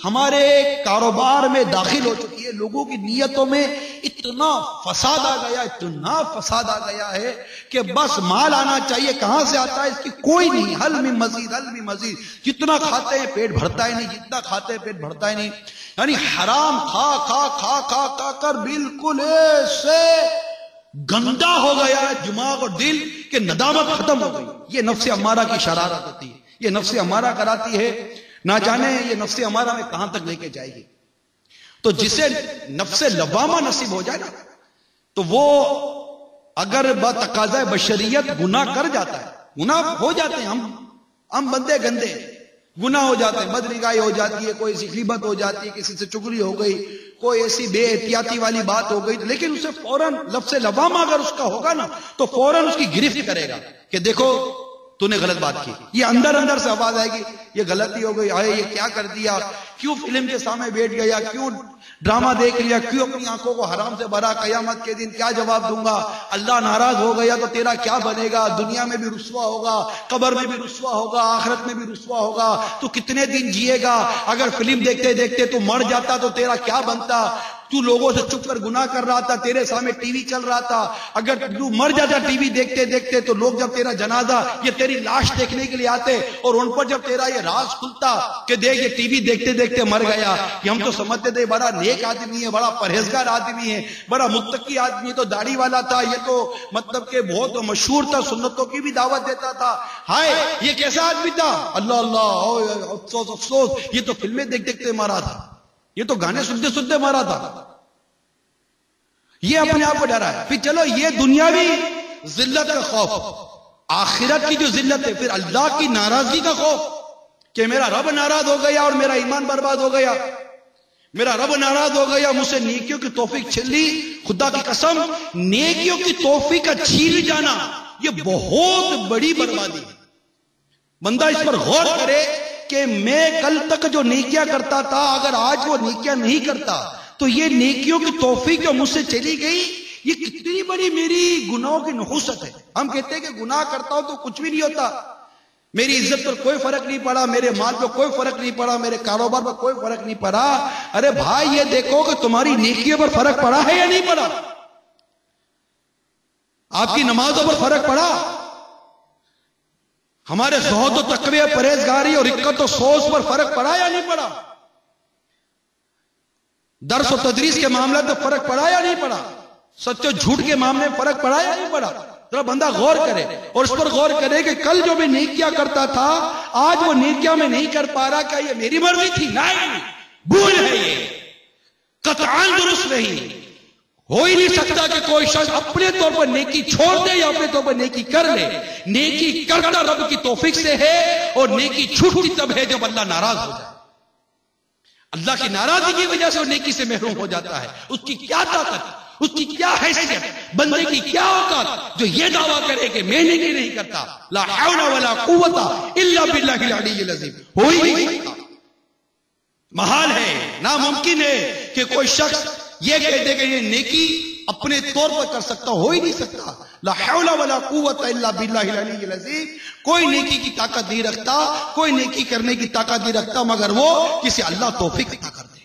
ہمارے کاروبار میں داخل ہو چکی ہے. لوگوں کی نیتوں میں اتنا فساد آ گیا، اتنا فساد آ گیا ہے کہ بس مال آنا چاہیے، کہاں سے آتا ہے اس کی کوئی نہیں. حل میں مزید، حل میں مزید. جتنا کھاتے ہیں پیٹ بھرتا ہی نہیں، جتنا کھاتے ہیں پیٹ بھرتا ہی نہیں. یعنی حرام کھا کھا کھا کھا کھا کر بالکل ایسے گندا ہو گیا ہے دماغ اور دل کہ ندامت ختم ہو گئی. یہ نفس امارہ کی شرارت ہوتی ہے، یہ نفس امارہ کراتی ہے. نہ جانے یہ نفس امارہ میں کہاں تک لے کے جائے گی. تو جسے نفس لوامہ نصیب ہو جائے نا، تو وہ اگر بتقاضۂ بشریت گناہ کر جاتا ہے، گناہ ہو جاتے ہیں، ہم بندے گندے گناہ ہو جاتے ہیں، بدنگاہی ہو جاتی ہے، کوئی ایسی غیبت ہو جاتی ہے، کسی سے چگلی ہو گئی، کوئی ایسی بے احتیاطی والی بات ہو گئی، لیکن اسے فوراً لفظ لوامہ اگر اس کا ہوگا نا تو فوراً اس کی گرفت کرے گا کہ دیکھو تو نے غلط بات کی. یہ اندر اندر سے آواز آئے گی یہ غلطی ہو گئی، آئے یہ کیا کر دیا، کیوں فلم کے سامنے بیٹھ گیا، کیوں ڈرامہ دیکھ لیا، کیوں اپنی آنکھوں کو حرام سے بھرا، قیامت کے دن کیا جواب دوں گا، اللہ ناراض ہو گیا تو تیرا کیا بنے گا، دنیا میں بھی رسوا ہوگا، قبر میں بھی رسوا ہوگا، آخرت میں بھی رسوا ہوگا، تو کتنے دن جیے گا، اگر فلم دیکھتے دیکھتے تو مر جاتا تو تیرا کیا بنتا، تو لوگوں سے چھپ کر گناہ کر رہا تھا، تیرے سامنے ٹی وی چل رہا تھا، اگر تو مر جاتا ٹی وی دیکھتے دیکھتے تو لوگ جب تیرا جنازہ یہ تیری لاش دیکھنے کے لیے آتے اور ان پر جب تیرا یہ راز کھلتا کہ دیکھ یہ ٹی وی دیکھتے دیکھتے مر گیا، کہ ہم تو سمجھتے تھے بڑا نیک آدمی ہے، بڑا پرہیزگار آدمی ہے، بڑا متقی آدمی ہے، تو داڑھی والا تھا، یہ تو مطلب کہ بہت مشہور تھا، سنتوں کی بھی دعوت دیتا تھا، ہائے یہ کیسا آدمی تھا، اللہ اللہ افسوس افسوس یہ تو فلمیں دیکھ دیکھتے مارا تھا، یہ تو گانے سنتے سنتے مارا تھا. یہ اپنے آپ کو ڈرا ہے. پھر چلو یہ دنیاوی ذلت کا خوف، آخرت کی جو ذلت ہے، پھر اللہ کی ناراضگی کا خوف کہ میرا رب ناراض ہو گیا اور میرا ایمان برباد ہو گیا، میرا رب ناراض ہو گیا، مجھ سے نیکیوں کی توفیق چھین لی. خدا کی قسم نیکیوں کی توفیق کا چھین جانا یہ بہت بڑی بربادی ہے. بندہ اس پر غور کرے کہ میں کل تک جو نیکیاں کرتا تھا اگر آج وہ نیکیاں نہیں کرتا تو یہ نیکیوں کی توفیق جو مجھ سے چلی گئی یہ کتنی بڑی میری گناہوں کی نحوست ہے. ہم کہتے ہیں کہ گناہ کرتا ہوں تو کچھ بھی نہیں ہوتا، میری عزت پر کوئی فرق نہیں پڑا، میرے مال پر کوئی فرق نہیں پڑا، میرے کاروبار پر کوئی فرق نہیں پڑا. ارے بھائی یہ دیکھو کہ تمہاری نیکیوں پر فرق پڑا ہے یا نہیں پڑا، آپ کی نمازوں پر فرق پڑا، ہمارے زہد و تقوی، پرہیزگاری اور رقت و سوز پر فرق پڑا یا نہیں پڑا، درس و تدریس کے معاملات میں فرق پڑا یا نہیں پڑا، سچ و جھوٹ کے معاملے میں فرق پڑا یا نہیں پڑا. ذرا بندہ غور کرے اور اس پر غور کرے کہ کل جو میں نیکیاں کرتا تھا آج وہ نیکیاں میں نہیں کر پا رہا، کیا یہ میری مرضی تھی؟ نہیں، بھول ہے، یہ قطعاً درست نہیں. ہو ہی نہیں سکتا کہ کوئی شخص اپنے طور پر نیکی چھوڑ دے یا اپنے طور پر نیکی کر لے. نیکی کرنا رب کی توفیق سے ہے اور نیکی چھوٹتی تب ہے جب اللہ ناراض ہو جائے. اللہ کی ناراضگی کی وجہ سے وہ نیکی سے محروم ہو جاتا ہے. اس کی کیا طاقت، اس کی کیا حیثیت، بندے کی کیا اوقات جو یہ دعویٰ کرے کہ میں نیکی نہیں کرتا. لا حول ولا قوت الا باللہ العلی العظیم. ہو ہی نہیں سکتا، محال ہے، ناممکن ہے کہ کوئی شخص یہ کہہ دے کہ یہ نیکی اپنے طور پر کر سکتا، ہو ہی نہیں سکتا. لا حول ولا قوت الا باللہ العلی العظیم. کوئی نیکی کی طاقت نہیں رکھتا، کوئی نیکی کرنے کی طاقت نہیں رکھتا مگر وہ کسی اللہ توفیق عطا کر دے.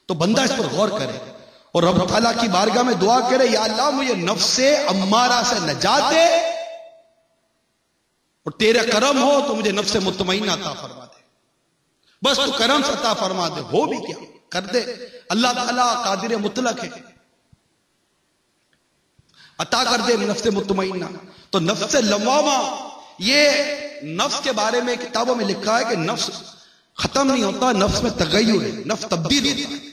تو بندہ اس پر غور کرے اور رب تعالیٰ کی بارگاہ میں دعا کرے، یا اللہ مجھے نفس امارہ سے نجات دے، اور تیرے کرم ہو تو مجھے نفس مطمئنہ عطا فرما دے. بس تو کرم سے عطا فرما دے، ہو بھی کیا کر دے. اللہ تعالیٰ قادر مطلق ہے، عطا کر دے نفس مطمئنہ. تو نفس لوامہ، یہ نفس کے بارے میں کتابوں میں لکھا ہے کہ نفس ختم نہیں ہوتا، نفس میں تغیر ہے، نفس تبدیل ہوتا ہے.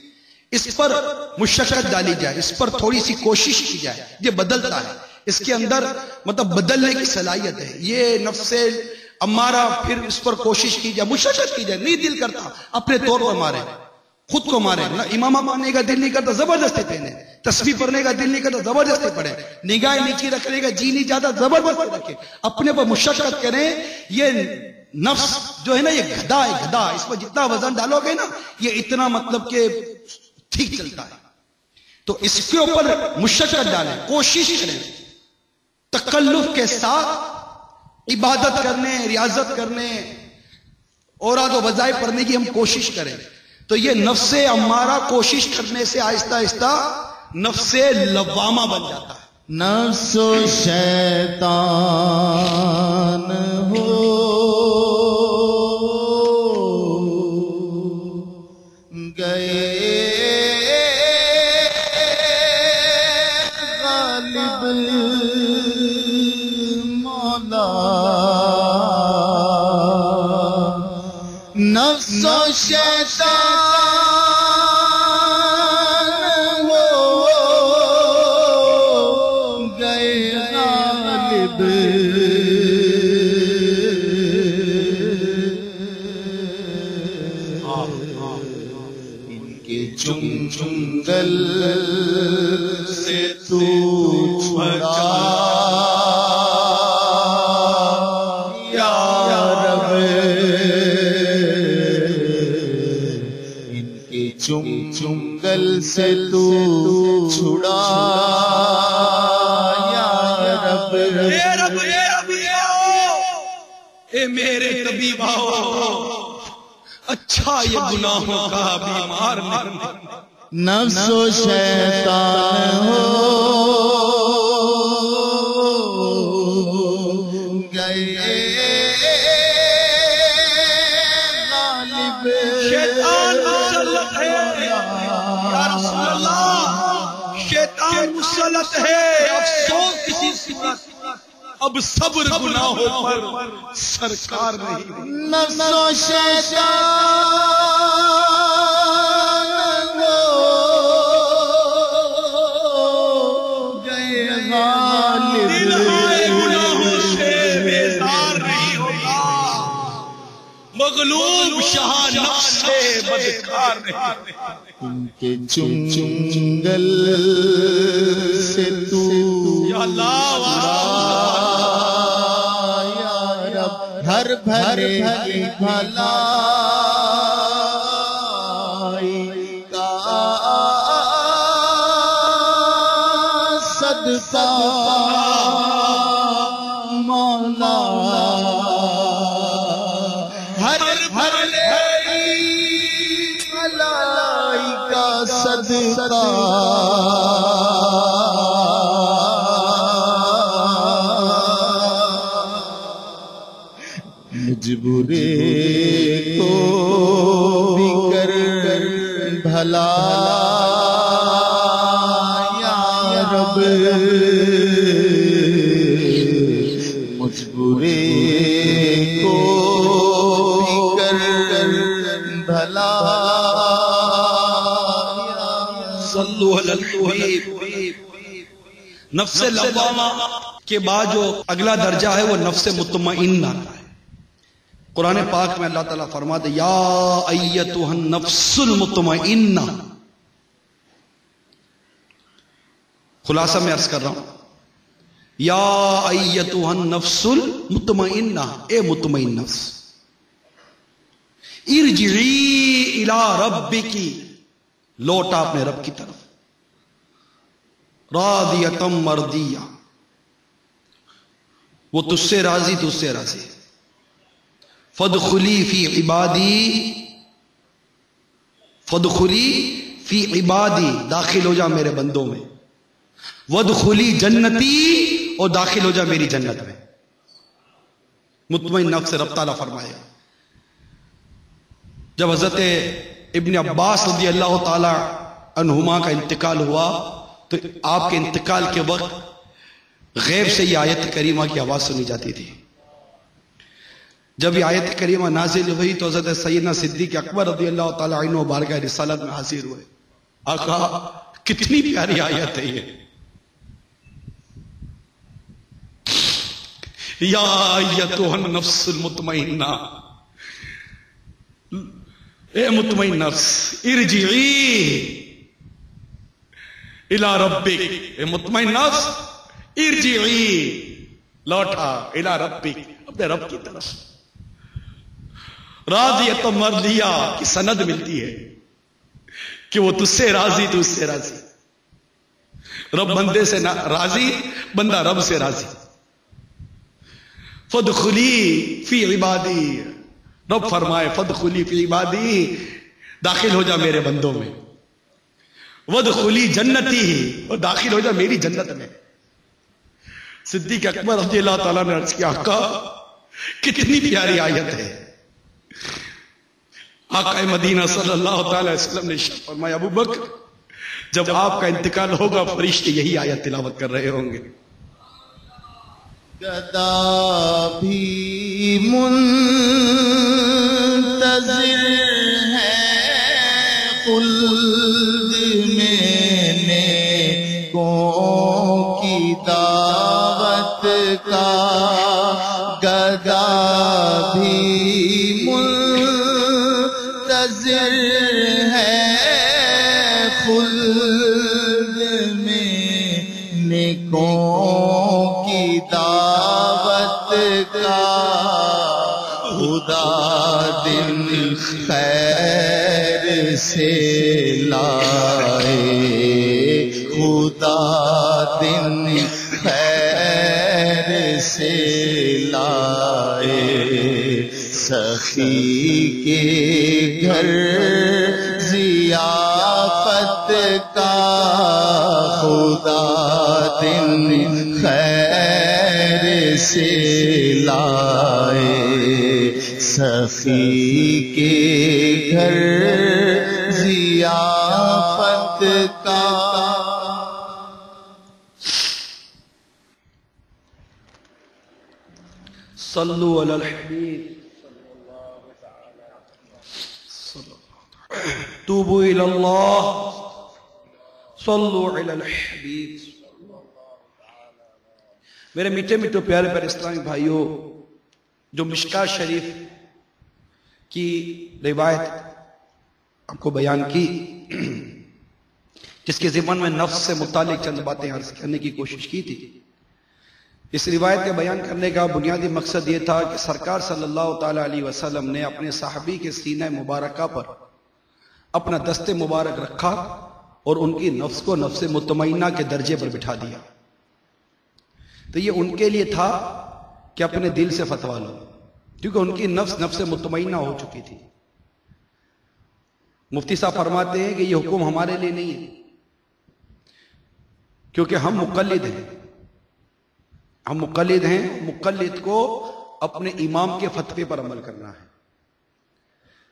اس پر مشقت ڈالی جائے، اس پر تھوڑی سی کوشش کی جائے، یہ بدلتا ہے، اس کے اندر مطلب بدلنے کی صلاحیت ہے. یہ نفس امارہ، پھر اس پر کوشش کی جائے، مشقت کی جائے، نہیں دل کرتا اپنے طور پر مارے، خود کو مارے. نہ امامہ پڑھنے کا دل نہیں کرتا زبردستی پہنے، تسبیح پڑھنے کا دل نہیں کرتا زبردستی پڑھے، نگاہ نیچی رکھنے کا جی نہیں چاہتا زبردستی رکھے. اپنے پر مشقت کریں. یہ نفس جو ہے نا یہ گدھا ہے، گدھا. اس پر جتنا وزن ڈالو گے نا یہ اتنا مطلب کہ ٹھیک چلتا ہے. تو اس کے اوپر مشقت ڈالیں، کوشش کریں، تکلف کے ساتھ عبادت کرنے، ریاضت کرنے، اوراد و وظائف پڑھنے کی ہم کوشش کریں، تو یہ نفس امارہ کوشش کرنے سے آہستہ آہستہ نفس لوامہ بن جاتا ہے۔ نفس و شیطان ہو گئے غالب مولا، نفس و شیطان ہو گئے غالب، ان کے چنگل سے تو چھڑا یا رب، ان کے چنگل سے تو چھڑا یا رب، اے میرے طبیب آؤ، اچھا یہ گناہوں کا بیمار نہیں۔ نفس و شیطان ہو گئے غالب، شیطان مسلط ہے یا رسول اللہ، شیطان مسلط ہے، افسوس کسی صورت اب صبر گناہوں پر سرکار نہیں۔ نفس و شیطان ہو گئے غالب، دل آئے گناہوں سے بیزار نہیں ہوگا، مغلوب شاہ نفس سے بدکار نہیں ہوگا۔ ان کے چنگل سے تو یا اللہ یا رب، ہر بھلے کی بھلائی کا صدقہ مولا، ہر بھلے کی بھلائی کا صدقہ مجبورے کو بھی کر بھلا یا رب، مجبورے کو بھی کر بھلا، صلو علی الحبیب۔ نفس لوامہ کے بعد جو اگلا درجہ ہے وہ نفس مطمئنہ ہے۔ قرآن پاک میں اللہ تعالیٰ فرماتے یا ایتھا النفس المطمئنہ، خلاصہ میں عرض کر رہا ہوں، یا ایتھا النفس المطمئنہ، اے مطمئن نفس، ارجعی الی ربک، لوٹا اپنے رب کی طرف، راضیۃ مرضیہ، وہ تجھ سے راضی، تجھ سے راضی، فادخلی فی عبادی، فادخلی فی عبادی، داخل ہو جا میرے بندوں میں، وادخلی جنتی، اور داخل ہو جا میری جنت میں۔ مطمئن نفس سے رب تعالیٰ فرمائے۔ جب حضرت ابن عباس رضی اللہ تعالی عنہما کا انتقال ہوا تو آپ کے انتقال کے وقت غیب سے یہ آیت کریمہ کی آواز سنی جاتی تھی۔ جب یہ آیت کریمہ نازل ہوئی تو حضرت سیدنا صدیق اکبر رضی اللہ تعالی عنہ بارگاہ رسالت میں حاضر ہوئے۔ آقا کتنی پیاری آیت ہے یہ، یا ایتھا النفس المطمئنہ، اے مطمئن نفس، ارجعی الی ربک، اے مطمئن نفس ارجعی، لوٹا الی ربک، اپنے رب کی طرف۔ راضیۃ مرضیہ کی سند ملتی ہے کہ وہ تجھ سے راضی، تو اس سے راضی۔ رب بندے سے راضی، بندہ رب سے راضی. فادخلی فی عبادی، رب فرمائے فادخلی فی عبادی، داخل ہو جا میرے بندوں میں. وادخلی جنتی، اور داخل ہو جا میری جنت میں. صدیق اکبر رضی اللہ تعالیٰ نے عرض کیا آقا کتنی پیاری آیت ہے. آقا مدینہ صلی اللہ تعالی وسلم نے فرمایا ابو بکر جب آپ کا انتقال ہوگا فرشتے یہی آیت تلاوت کر رہے ہوں گے. گدا بھی منتظر ہے خلد میں نیکوں کی دعوت کا. گدا بھی منتظر ہے خلد میں نیکوں کی دعوت کا. خدا دن خیر سے لائے، خدا دن خیر سے لائے. سخی کے گھر ضیافت کا خدا دن خیر سے لائے. سخی کے گھر ضیافت کا. صلو علی الحبیب، توبو الی اللہ، صلو علی الحبیب. میرے میٹھے میٹھے پیارے پیارے اسلامی بھائیوں، جو مشکاہ شریف کی روایت آپ کو بیان کی، جس کے ضمن میں نفس سے متعلق چند باتیں عرض کرنے کی کوشش کی تھی. اس روایت کے بیان کرنے کا بنیادی مقصد یہ تھا کہ سرکار صلی اللہ تعالی علیہ وسلم نے اپنے صحابی کے سینہ مبارکہ پر اپنا دست مبارک رکھا اور ان کی نفس کو نفس مطمئنہ کے درجے پر بٹھا دیا. تو یہ ان کے لیے تھا کہ اپنے دل سے فتوا لو، کیونکہ ان کی نفس مطمئنہ ہو چکی تھی. مفتی صاحب فرماتے ہیں کہ یہ حکم ہمارے لیے نہیں ہے، کیونکہ ہم مقلد ہیں. ہم مقلد ہیں، مقلد کو اپنے امام کے فتوے پر عمل کرنا ہے.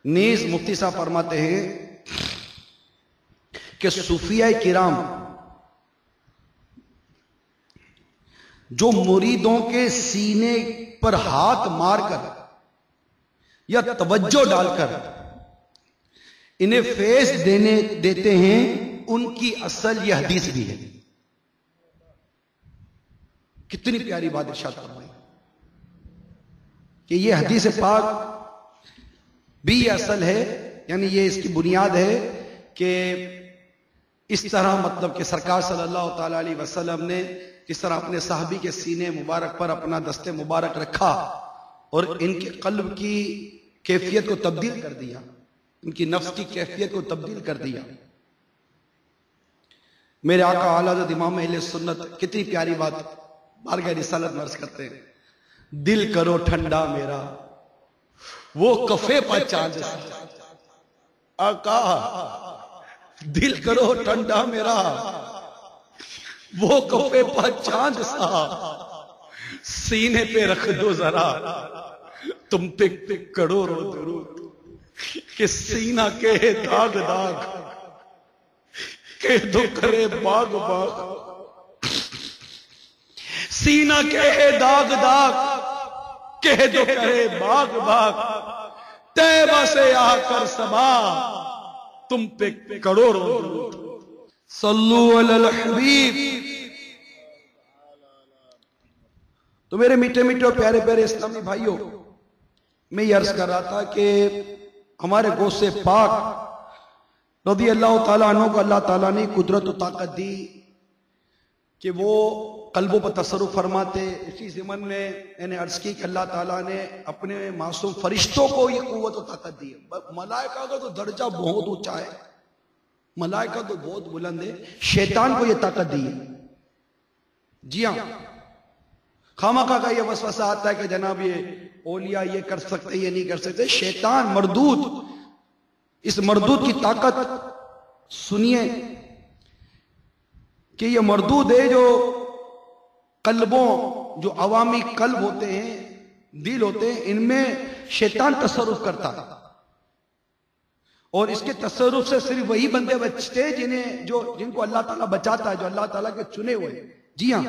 نیز مفتی صاحب فرماتے ہیں کہ صوفیہ کرام جو مریدوں کے سینے پر ہاتھ مار کر یا توجہ ڈال کر انہیں فیض دیتے ہیں، ان کی اصل یہ حدیث بھی ہے. کتنی پیاری بات ارشاد فرمائی کہ یہ حدیث پاک بھی یہ اصل ہے، یعنی یہ اس کی بنیاد ہے کہ اس طرح مطلب کہ سرکار صلی اللہ تعالی علیہ وسلم نے کس طرح اپنے صحابی کے سینے مبارک پر اپنا دست مبارک رکھا اور ان کے قلب کی کیفیت کو تبدیل کر دیا، ان کی نفس کی کیفیت کو تبدیل کر دیا. میرے آقا اعلیٰ حضرت امام اہل سنت کتنی پیاری بات بارگاہ رسالت میں عرض کرتے ہیں، دل کرو ٹھنڈا میرا وہ کفے پر چاند سا. آقا دل کرو ٹھنڈا میرا وہ کفے پر چاند سا، سینے پہ رکھ دو ذرا تم پہ کروڑوں درود کہ سینہ کے داغ داغ کہہ دو کرے باغ باغ. سینہ کے داغ داغ کہہ دو کرے باغ باغ. طیبہ سے آ کر سبا تم پہ کروڑوں درود. صلو علی الحبیب. تو میرے میٹھے میٹھے پیارے پیارے اسلامی بھائیوں، میں یہ عرض کر رہا تھا کہ ہمارے غوث پاک رضی اللہ تعالیٰ عنہ کو اللہ تعالیٰ نے قدرت و طاقت دی کہ وہ قلبوں پر تصرف فرماتے. اسی ضمن میں میں نے عرض کی کہ اللہ تعالیٰ نے اپنے معصوم فرشتوں کو یہ قوت و طاقت دی. ملائکہ کا تو درجہ بہت اونچا ہے، ملائکہ تو بہت بلند ہے، شیطان کو یہ طاقت دی ہے. جی ہاں، خامخواہ کا یہ وسوسہ آتا ہے کہ جناب یہ اولیاء یہ کر سکتے یہ نہیں کر سکتے. شیطان مردود، اس مردود کی طاقت سنیے کہ یہ مردود ہے جو قلبوں، جو عوامی قلب ہوتے ہیں، دل ہوتے ہیں، ان میں شیطان تصرف کرتا ہے. اور اس کے تصرف سے صرف وہی بندے بچتے جن کو اللہ تعالیٰ بچاتا ہے، جو اللہ تعالیٰ کے چنے ہوئے. جی ہاں،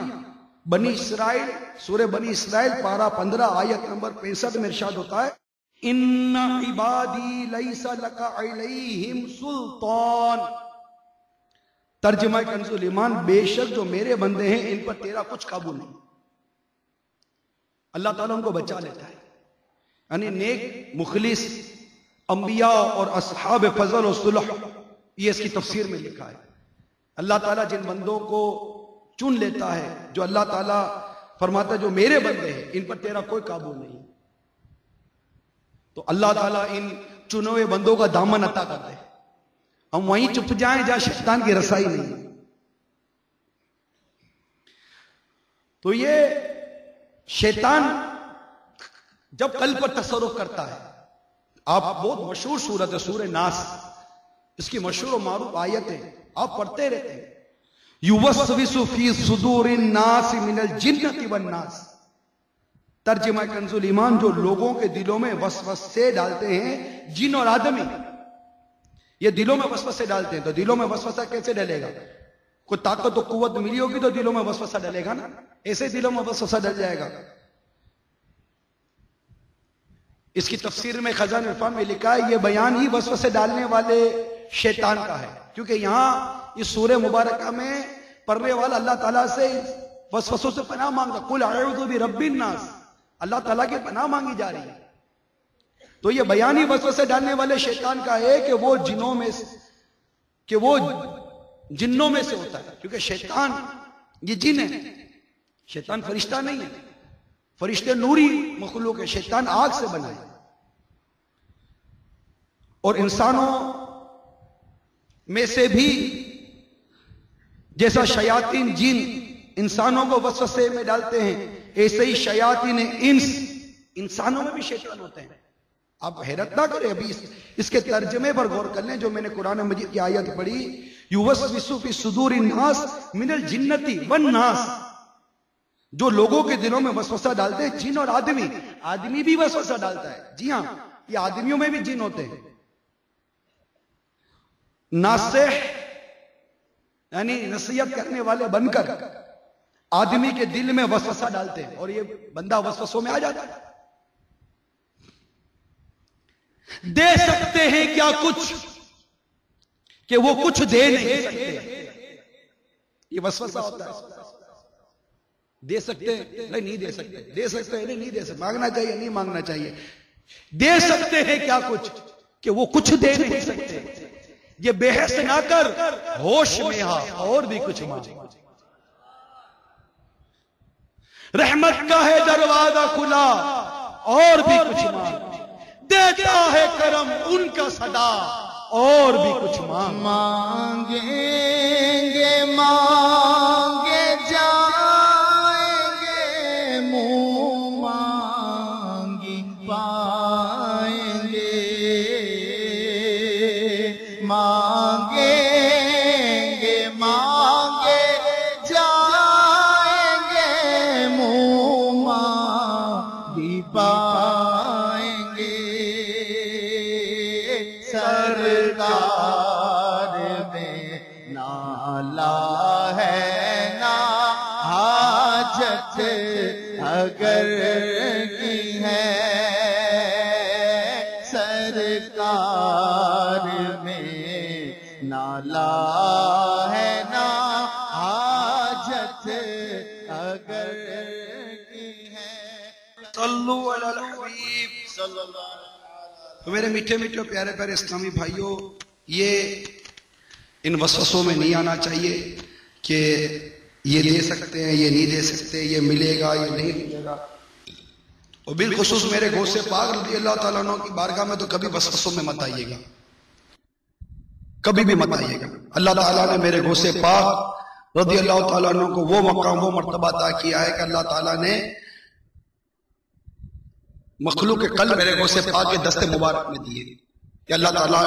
بنی اسرائیل، سورہ بنی اسرائیل پارہ 15 آیت نمبر 65 میں ارشاد ہوتا ہے ان عبادی لیس لک علیہم سلطان. ترجمہ کنز الایمان، بے شک جو میرے بندے ہیں ان پر تیرا کچھ قابو نہیں. اللہ تعالیٰ ان کو بچا لیتا ہے. یعنی نیک مخلص انبیاء اور اصحاب فضل و صلح، یہ اس کی تفسیر میں لکھا ہے. اللہ تعالیٰ جن بندوں کو چن لیتا ہے، جو اللہ تعالیٰ فرماتا ہے جو میرے بندے ہیں ان پر تیرا کوئی قابو نہیں، تو اللہ تعالیٰ ان چنے ہوئے بندوں کا دامن عطا کرتے ہیں. ہم وہیں چپ جائیں جہاں شیطان کی رسائی نہیں. تو یہ شیطان جب قلب پر تصرف کرتا ہے، آپ بہت مشہور سورت ہے سورہ ناس، اس کی مشہور و معروف آیت ہے، آپ پڑھتے رہتے ہیں یوسوس فی صدور الناس من الجنۃ والناس. ترجمہ کنز الایمان، جو لوگوں کے دلوں میں وسوسے ڈالتے ہیں، جن اور آدمی یہ دلوں میں وسوسے ڈالتے ہیں. تو دلوں میں وسوسہ کیسے ڈلے گا؟ کوئی طاقت و قوت ملی ہوگی تو دلوں میں وسوسہ ڈلے گا نا، ایسے دلوں میں وسوسہ ڈل جائے گا. اس کی تفسیر میں خزان عرفان میں لکھا ہے یہ بیان ہی وسوسے ڈالنے والے شیطان کا ہے، کیونکہ یہاں اس سورہ مبارکہ میں پڑھنے والا اللہ تعالیٰ سے وسوسوں سے پناہ مانگا. قل اعوذ برب الناس، اللہ تعالیٰ کی پناہ مانگی جا رہی ہے. تو یہ بیان ہی وسوسے ڈالنے والے شیطان کا ہے کہ وہ جنوں میں سے ہوتا ہے، کیونکہ شیطان یہ جن ہے، شیطان فرشتہ نہیں ہے. فرشتے نوری مخلوق ہے، شیطان آگ سے بنا ہے. اور انسانوں میں سے بھی جیسا شیاطین جن انسانوں کو وسوسے میں ڈالتے ہیں، ایسے ہی شیاطین انس انسانوں میں بھی شیطان ہوتے ہیں. آپ حیرت نہ کریں، ابھی اس کے ترجمے پر غور کر لیں جو میں نے قرآن مجید کی آیت پڑھی، یوسوس فی صدور الناس من الجنۃ والناس. جو لوگوں کے دلوں میں وسوسہ ڈالتے ہیں، جن اور آدمی بھی وسوسہ ڈالتا ہے. جی ہاں، یہ آدمیوں میں بھی جن ہوتے ہیں. ناصح یعنی نصیحت کرنے والے بن کر آدمی کے دل میں وسوسہ ڈالتے ہیں، اور یہ بندہ وسوسوں میں آ جاتا ہے. دے سکتے ہیں کیا کچھ کہ وہ کچھ دے نہیں سکتے، یہ وسوسہ ہوتا ہے. دے سکتے ہیں نہیں دے سکتے، دے سکتے ہیں نہیں دے سکتے، مانگنا چاہیے نہیں مانگنا چاہیے. دے سکتے ہیں کیا کچھ کہ وہ کچھ دے نہیں سکتے. یہ بحث نہ کر، ہوش میں آ اور بھی کچھ مانگ. رحمت کا ہے دروازہ کھلا اور بھی کچھ مانگ. دیتا ہے کرم ان کا صدا اور بھی کچھ مانگ. مانگیں گے مانگے جائیں گے، منہ مانگی پائیں گے. مانگیں گے مانگے جائیں گے، منہ مانگی پائیں گے. سرکار میں نالا ہے نا حاجت اگر کی ہے. سرکار میں نالا ہے نا حاجت اگر کی ہے. صلو علی الحبیب صلی اللہ علیہ وسلم. تو میرے میٹھے میٹھے پیارے پیارے اسلامی بھائیوں، یہ ان وسوسوں میں نہیں آنا چاہیے کہ یہ دے سکتے ہیں یہ نہیں دے سکتے، یہ ملے گا یہ نہیں ملے گا. اور بالخصوص میرے غوث پاک رضی اللہ تعالیٰ عنہ کی بارگاہ میں تو کبھی وسوسوں میں مت آئیے گا. کبھی بھی مت آئیے گا۔ اللہ تعالیٰ نے میرے غوث پاک رضی اللہ تعالیٰ عنہ کو وہ مقام وہ مرتبہ عطا کیا ہے کہ اللہ تعالیٰ نے مخلوق کے قلب میرے غوث پاک کے دست مبارک میں دیے کہ اللہ تعالیٰ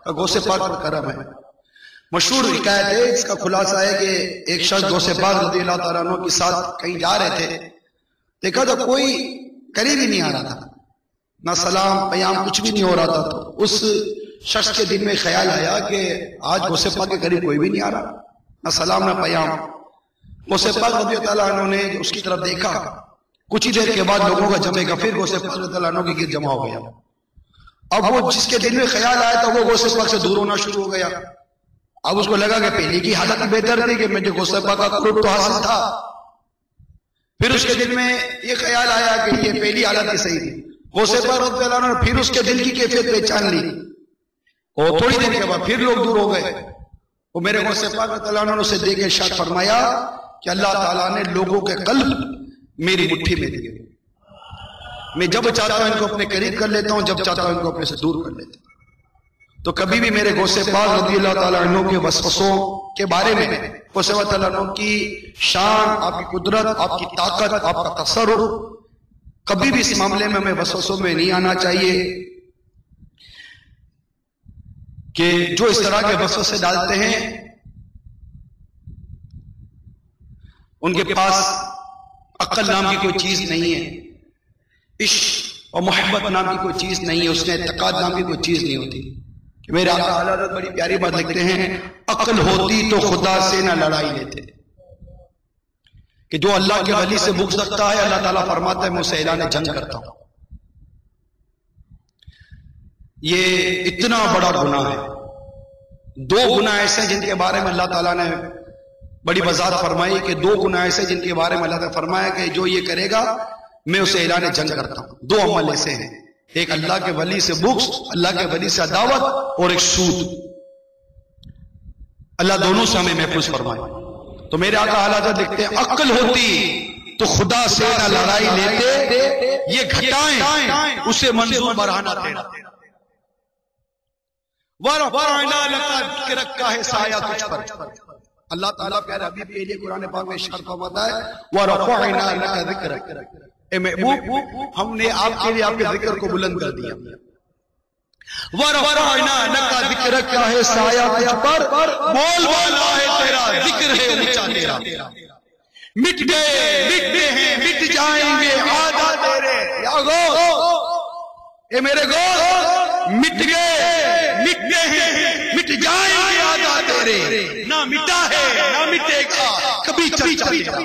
کا غوث پاک پر کرم ہے۔ مشہور حکایت ہے، اس کا خلاصہ ہے کہ ایک شخص غوث پاک رضی اللہ تعالیٰ عنہ کے ساتھ کہیں جا رہے تھے، دیکھا تو کوئی قریب ہی نہیں آ رہا تھا، نہ سلام پیام کچھ بھی نہیں ہو رہا تھا۔ تو اس شخص کے دل میں خیال آیا کہ آج غوث پاک کے قریب کوئی بھی نہیں آ رہا، نہ سلام نہ پیام۔ غوث پاک رضی اللہ عنہ نے اس کی طرف دیکھا، کچھ ہی دیر کے بعد لوگوں کا جمع کا پھر غوث پاک رضی اللہ عنہ کے گرد جمع ہو گیا۔ اب وہ جس کے دل میں خیال آیا تھا وہ غوث پاک سے دور ہونا شروع ہو گیا۔ اب اس کو لگا کہ پہلے کی حالت بہتر تھی کہ مجھے غوث پاک کا قرب تو حاصل تھا، پھر اس کے دل میں یہ خیال آیا کہ یہ پہلی حالت ہی صحیح تھی۔ غوث پاک رضی اللہ عنہ نے پھر اس کے دل کی کیفیت پہچان لی، اور تھوڑی دیر کے بعد پھر لوگ دور ہو گئے۔ وہ میرے غوث پاک رضی اللہ عنہ سے دیکھ کے ارشاد فرمایا کہ اللہ تعالیٰ نے لوگوں کے قلب میری مٹھی میں دیے، میں جب چاہتا ہوں ان کو اپنے قریب کر لیتا ہوں، جب چاہتا ہوں ان کو اپنے سے دور کر لیتا ہوں۔ تو کبھی بھی میرے غوث پاک رضی اللہ تعالیٰ عنہ کے وسوسوں کے بارے میں، غوث پاک رضی اللہ عنہ کی شان، آپ کی قدرت، آپ کی طاقت، آپ کا تصرف، کبھی بھی اس معاملے میں ہمیں وسوسوں میں نہیں آنا چاہیے کہ جو اس طرح کے وسوسے ڈالتے ہیں ان کے پاس عقل نام کی کوئی چیز نہیں ہے، عشق اور محبت نام کی کوئی چیز نہیں ہے، اس نے اعتقاد نام کی کوئی چیز نہیں ہوتی۔ کہ میرے آقا حضرت بڑی پیاری بات لکھتے ہیں، عقل ہوتی تو خدا سے نہ لڑائی لیتے، کہ جو اللہ کے ولی سے بغض رکھتا ہے اللہ تعالیٰ فرماتا ہے میں اسے اعلان جنگ کرتا ہوں۔ یہ اتنا بڑا گناہ ہے۔ دو گناہ ایسے ہیں جن کے بارے میں اللہ تعالیٰ نے بڑی وضاحت فرمائی کہ دو گناہ ایسے جن کے بارے میں اللہ تعالیٰ فرمایا کہ جو یہ کرے گا میں اسے اعلان جنگ کرتا ہوں۔ دو عمل ایسے ہیں، ایک اللہ کے ولی سے بغض، اللہ کے ولی سے عداوت، اور ایک سود۔ اللہ دونوں سے ہمیں محفوظ فرمائے۔ تو میرے آقا حضرت لکھتے ہیں عقل ہوتی تو خدا سے نہ لڑائی لیتے، یہ گھٹائیں اسے منظور برہنہ دینا۔ وَرَفَعْنَا لَكَ ذِكْرَكَ کا ہے سایہ تجھ پر۔ اللہ تعالیٰ پیارے حبیب کے لیے قرآن پاک میں ارشاد فرماتا ہے وَرَفَعْنَا لَكَ ذِكْرَكَ، اے محبوب ہم نے آپ کے لیے آپ کے ذکر کو بلند کر دیا۔ وَرَفَعْنَا لَكَ ذِكْرَكَ کا ہے سایہ تجھ پر، بول والا ہے تیرا، ذکر ہے اونچا تیرا۔ مٹ گئے مٹتے ہیں مٹ جائیں گے آدھا تیرے، یا غوث اے میرے غوث، مٹ گئے مٹتے ہیں مٹ جائیں گے آدھا تیرے، نہ مٹا ہے نہ مٹے گا کبھی چرچا تیرا۔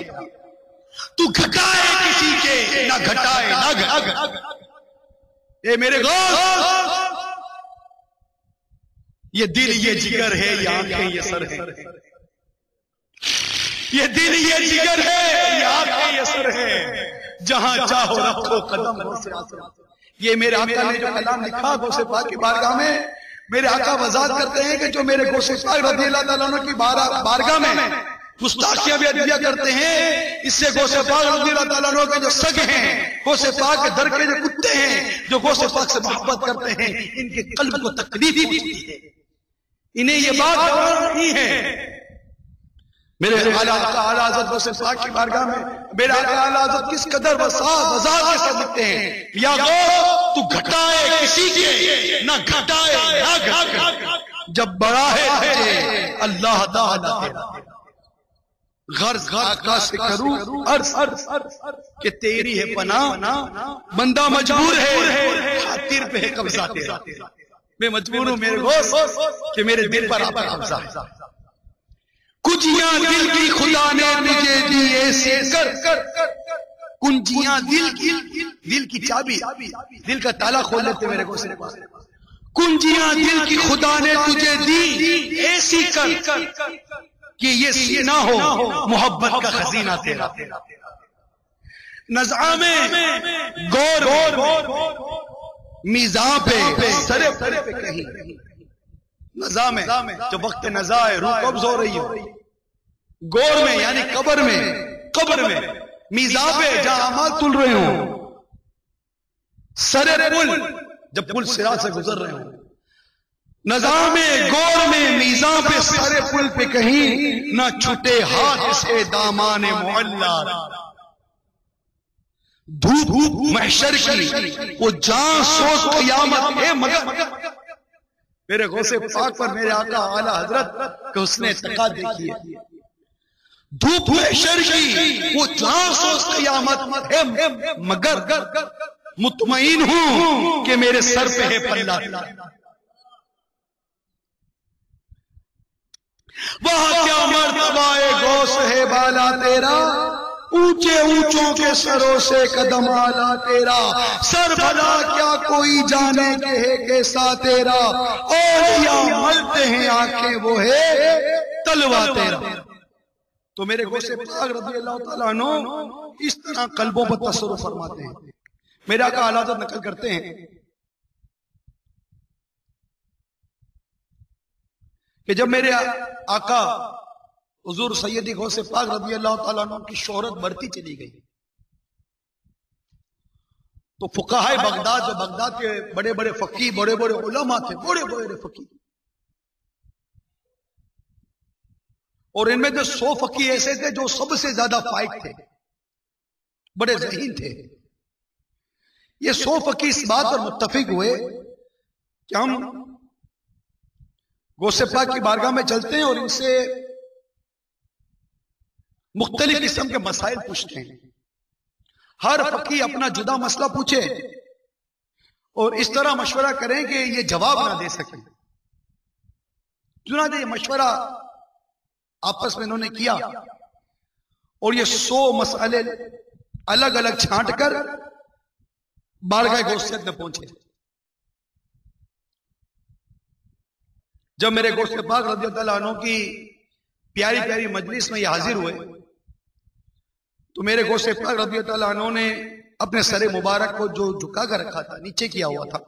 تو گھٹائے کسی کے نہ گھٹائے نہ گھٹ، اے میرے غوث یہ دل یہ جگر ہے، یہ آنکھیں یہ سر ہے، یہ دل یہ جگر ہے، یہ آنکھیں یہ سر ہے، جہاں چاہو رکھو قدم ہو سے آسر۔ یہ میرے آقا نے جو کلام لکھا غوث پاک کی بارگاہ میں، میرے آقا وضاحت کرتے ہیں کہ جو میرے غوث پاک رضی اللہ تعالیٰ عنہ کی بارگاہ میں گستاخیاں بھی ادبیہ کرتے ہیں، اس سے غوث پاک رضی اللہ تعالیٰ عنہ کے جو سگ ہیں، غوث پاک کے در کے جو کتے ہیں جو غوث پاک سے محبت کرتے ہیں، ان کے قلب کو تکلیف ہوتی ہے، انہیں یہ بات نہیں ہے۔ میرے اعلیٰ حضرت غوث پاک کی بارگاہ میں میرے اعلیٰ حضرت کس قدر وضاحت کے ساتھ لکھتے ہیں، یا غوث تو گھٹائے کسی کے نہ گھٹائے نہ گھٹ، جب بڑا ہے تجھے اللہ تعالیٰ تیرا، غرض آقا سے کروں عرض کہ تیری ہے پناہ، بندہ مجبور ہے خاطر پہ ہے قبضہ تیرا۔ میں مجبور ہوں میرے غوث کہ میرے دل پر آپ کا قبضہ ہے۔ کنجیاں دل کی خدا نے تجھے دی ایسے کر، کنجیاں دل کی چابی، دل کا تالا کھول لیتے میرے غوث نے پاس۔ کنجیاں دل کی خدا نے تجھے دی ایسی کر کہ یہ سینہ ہو محبت کا خزینہ تیرا۔ نزعہ میں گور میزاں پہ سرے پہ کہیں، نزا میں جب وقت نزا ہے روح قبض ہو رہی ہو، گور میں یعنی قبر میں میزاں پہ جہاں اعمال تل رہے ہوں، سرے پل جب پل صراط سے گزر رہے ہوں، نظام گور میں میزاں پہ سارے پل پہ کہیں نہ چھٹے ہاتھ سے دامان معلا، دھوپ محشر کی وہ جان سوز قیامت ہے، مگر میرے غوث پاک پر میرے آقا اعلی حضرت کہ اس نے تقا دیکھی ہے، دھوپ محشر کی وہ جان سوز قیامت ہے، مگر مطمئن ہوں کہ میرے سر پہ ہے پلہ، وہاں کیا مرتبہ غوث ہے بالا تیرا، اونچے اونچوں کے سروں سے قدم آلا تیرا، سر بھلا کیا کوئی جانے کہ ہے کیسا تیرا، اولیاء ملتے ہیں آنکھیں وہ ہے تلوا تیرا۔ تو میرے غوث پاک رضی اللہ تعالیٰ عنہ اس طرح قلبوں پر تصرف فرماتے ہیں۔ میرے آقا حالات نقل کرتے ہیں کہ جب میرے آقا حضور سیدی غوث پاک رضی اللہ تعالیٰ عنہ کی شہرت بڑھتی چلی گئی تو فقہائے بغداد، جو بغداد کے بڑے بڑے فقیہ، بڑے بڑے علماء تھے، بڑے بڑے فقیہ، اور ان میں جو 100 فقیہ ایسے تھے جو سب سے زیادہ فائق تھے، بڑے ذہین تھے، یہ 100 فقیہ اس بات پر متفق ہوئے کہ ہم غوث پاک کی بارگاہ میں چلتے ہیں اور ان سے مختلف قسم کے مسائل پوچھتے ہیں، ہر فقیہ اپنا جدا مسئلہ پوچھے اور اس طرح مشورہ کریں کہ یہ جواب نہ دے سکیں۔ چنانچہ یہ مشورہ آپس میں انہوں نے کیا اور یہ 100 مسئلے الگ الگ چھانٹ کر بارگاہ غوثیت میں پہنچے۔ جب میرے غوث پاک رضی اللہ عنہ کی پیاری پیاری مجلس میں یہ حاضر ہوئے تو میرے غوث پاک رضی اللہ عنہ نے اپنے سر مبارک کو جو جھکا کر رکھا تھا، نیچے کیا ہوا تھا،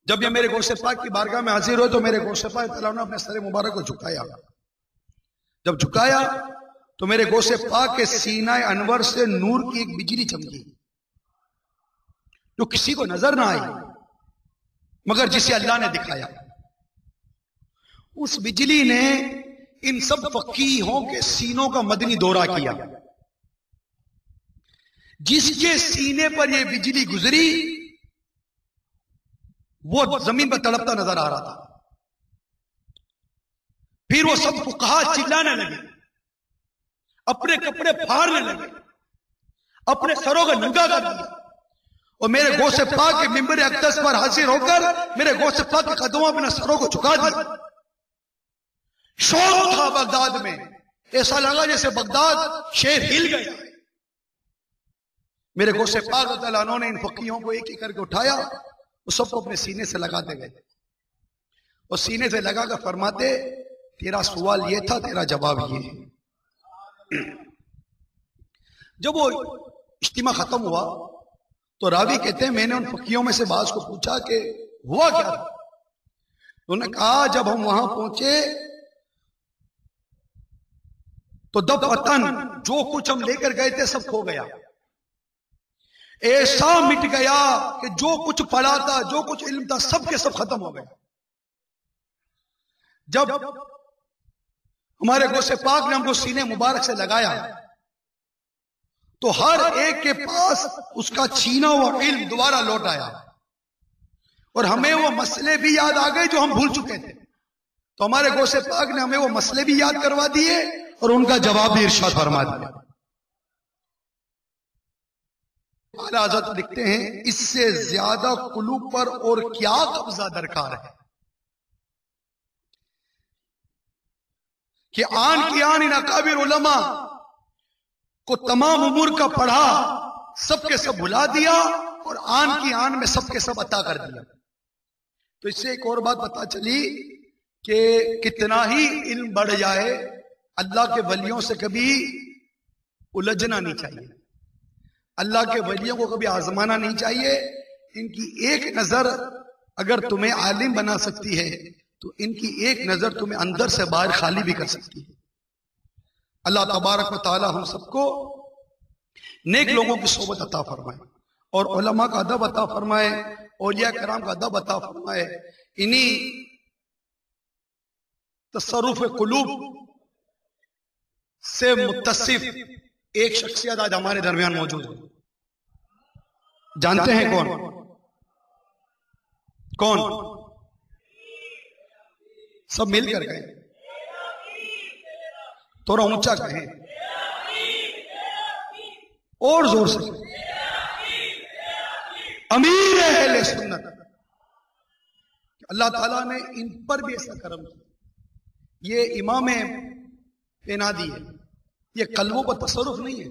جب یہ میرے غوث پاک کی بارگاہ میں حاضر ہوئے تو میرے غوث پاک رضی اللہ عنہ نے اپنے سر مبارک کو جھکایا۔ جب جھکایا تو میرے غوث پاک کے سینہ انور سے نور کی ایک بجلی چمکی جو کسی کو نظر نہ آئی مگر جسے اللہ نے دکھایا۔ اس بجلی نے ان سب فقیہوں کے سینوں کا مدنی دورہ کیا، جس کے سینے پر یہ بجلی گزری وہ زمین پر تڑپتا نظر آ رہا تھا۔ پھر وہ سب فقہا چلانے لگے، اپنے کپڑے پھاڑنے لگے، اپنے سروں کا ننگا کر دیا اور میرے غوث پاک کے منبر اقدس پر حاضر ہو کر میرے غوث پاک کے قدموں اپنے سروں کو جھکا دیا۔ شور تھا بغداد میں، ایسا لگا جیسے بغداد شہر ہل گیا۔ میرے غوث پاک رضی اللہ عنہ نے ان فقیہوں کو ایک ایک کر کے اٹھایا، وہ سب کو اپنے سینے سے لگاتے گئے اور سینے سے لگا کر فرماتے تیرا سوال یہ تھا، تیرا جواب یہ ہے۔ جب وہ اجتماع ختم ہوا تو راوی کہتے ہیں میں نے ان فقیہوں میں سے بعض کو پوچھا کہ ہوا کیا تھا؟ انہوں نے کہا جب ہم وہاں پہنچے تو دفعتاً جو کچھ ہم لے کر گئے تھے سب کھو گیا، ایسا مٹ گیا کہ جو کچھ پڑھا تھا، جو کچھ علم تھا، سب کے سب ختم ہو گئے۔ جب ہمارے غوث پاک نے ہم کو سینے مبارک سے لگایا تو ہر ایک کے پاس اس کا چھینا ہوا علم دوبارہ لوٹ آیا اور ہمیں وہ مسئلے بھی یاد آ گئے جو ہم بھول چکے تھے۔ تو ہمارے غوث پاک نے ہمیں وہ مسئلے بھی یاد کروا دیے اور ان کا جواب بھی ارشاد فرما دیا۔ اعلیٰ حضرت لکھتے ہیں اس سے زیادہ قلوب پر اور کیا قبضہ درکار ہے کہ آن کی آن ان اکابر علماء کو تمام امور کا پڑھا، سب کے سب بھلا دیا اور آن کی آن میں سب کے سب عطا کر دیا۔ تو اس سے ایک اور بات پتا چلی کہ کتنا ہی علم بڑھ جائے اللہ کے ولیوں سے کبھی الجھنا نہیں چاہیے، اللہ کے ولیوں کو کبھی آزمانا نہیں چاہیے۔ ان کی ایک نظر اگر تمہیں عالم بنا سکتی ہے تو ان کی ایک نظر تمہیں اندر سے باہر خالی بھی کر سکتی ہے۔ اللہ تبارک و تعالی ہم سب کو نیک لوگوں کی صحبت عطا فرمائے۔ اور علماء کا ادب عطا فرمائے، اولیاء کرام کا ادب عطا فرمائے۔ انہی تصرف قلوب سے متصف ایک شخصیت آج ہمارے درمیان موجود ہے۔ جانتے ہیں کون؟ کون؟ سب مل کر گئے، تھوڑا اونچا کہیں اور زور سے، امیر اہل سنت۔ اللہ تعالیٰ نے ان پر بھی ایسا کرم کیا، یہ امام پینادی ہے، یہ قلبوں پر تصرف نہیں ہے،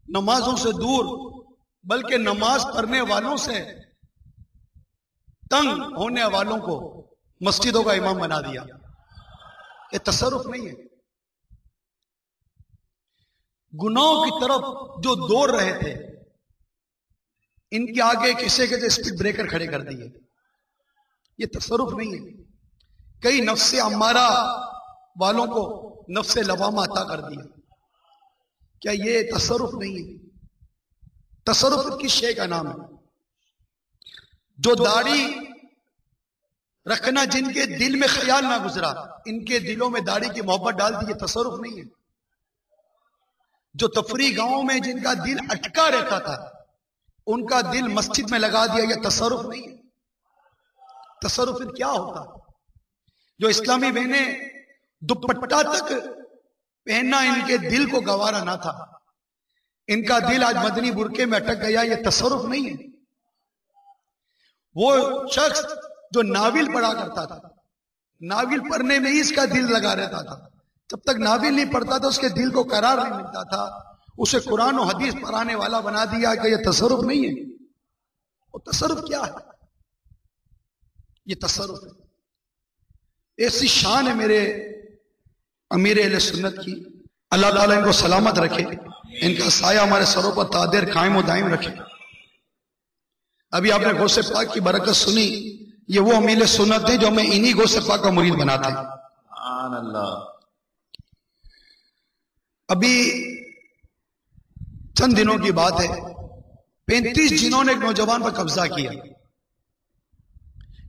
نمازوں سے دور بلکہ نماز پڑھنے والوں سے تنگ ہونے والوں کو مسجدوں کا امام بنا دیا۔ یہ تصرف نہیں ہے، گناہوں کی طرف جو دوڑ رہے تھے ان کے آگے کسی کے اسپیڈ بریکر کھڑے کر دیے۔ یہ تصرف نہیں ہے، کئی نفس امارہ والوں کو نفس لوامہ عطا کر دیا۔ کیا یہ تصرف نہیں ہے؟ تصرف کس شے کا نام ہے؟ جو داڑھی رکھنا جن کے دل میں خیال نہ گزرا، ان کے دلوں میں داڑھی کی محبت ڈال دی، یہ تصرف نہیں ہے۔ جو تفریح گاؤں میں جن کا دل اٹکا رہتا تھا ان کا دل مسجد میں لگا دیا، یہ تصرف نہیں ہے۔ تصرف کیا ہوتا؟ جو اسلامی بہنیں دوپٹہ تک پہننا ان کے دل کو گوارا نہ تھا، ان کا دل آج مدنی برقعے میں اٹک گیا، یہ تصرف نہیں ہے۔ وہ شخص جو ناول پڑھا کرتا تھا، ناول پڑھنے میں ہی اس کا دل لگا رہتا تھا، جب تک ناول نہیں پڑھتا تھا اس کے دل کو قرار نہیں ملتا تھا، اسے قرآن و حدیث پڑھانے والا بنا دیا کہ یہ تصرف نہیں ہے۔ وہ تصرف کیا ہے؟ یہ تصرف ہے۔ ایسی شان ہے میرے امیر اہل سنت کی، اللہ تعالیٰ ان کو سلامت رکھے، ان کا سایہ ہمارے سروں پر تادر قائم و دائم رکھے۔ ابھی آپ نے غوث پاک کی برکت سنی، یہ وہ امیر سنت ہیں جو ہمیں انہی غوث پاک کا مرید بناتے ہیں۔ سبحان اللہ۔ ابھی چند دنوں کی بات ہے، 35 جنوں نے ایک نوجوان پر قبضہ کیا۔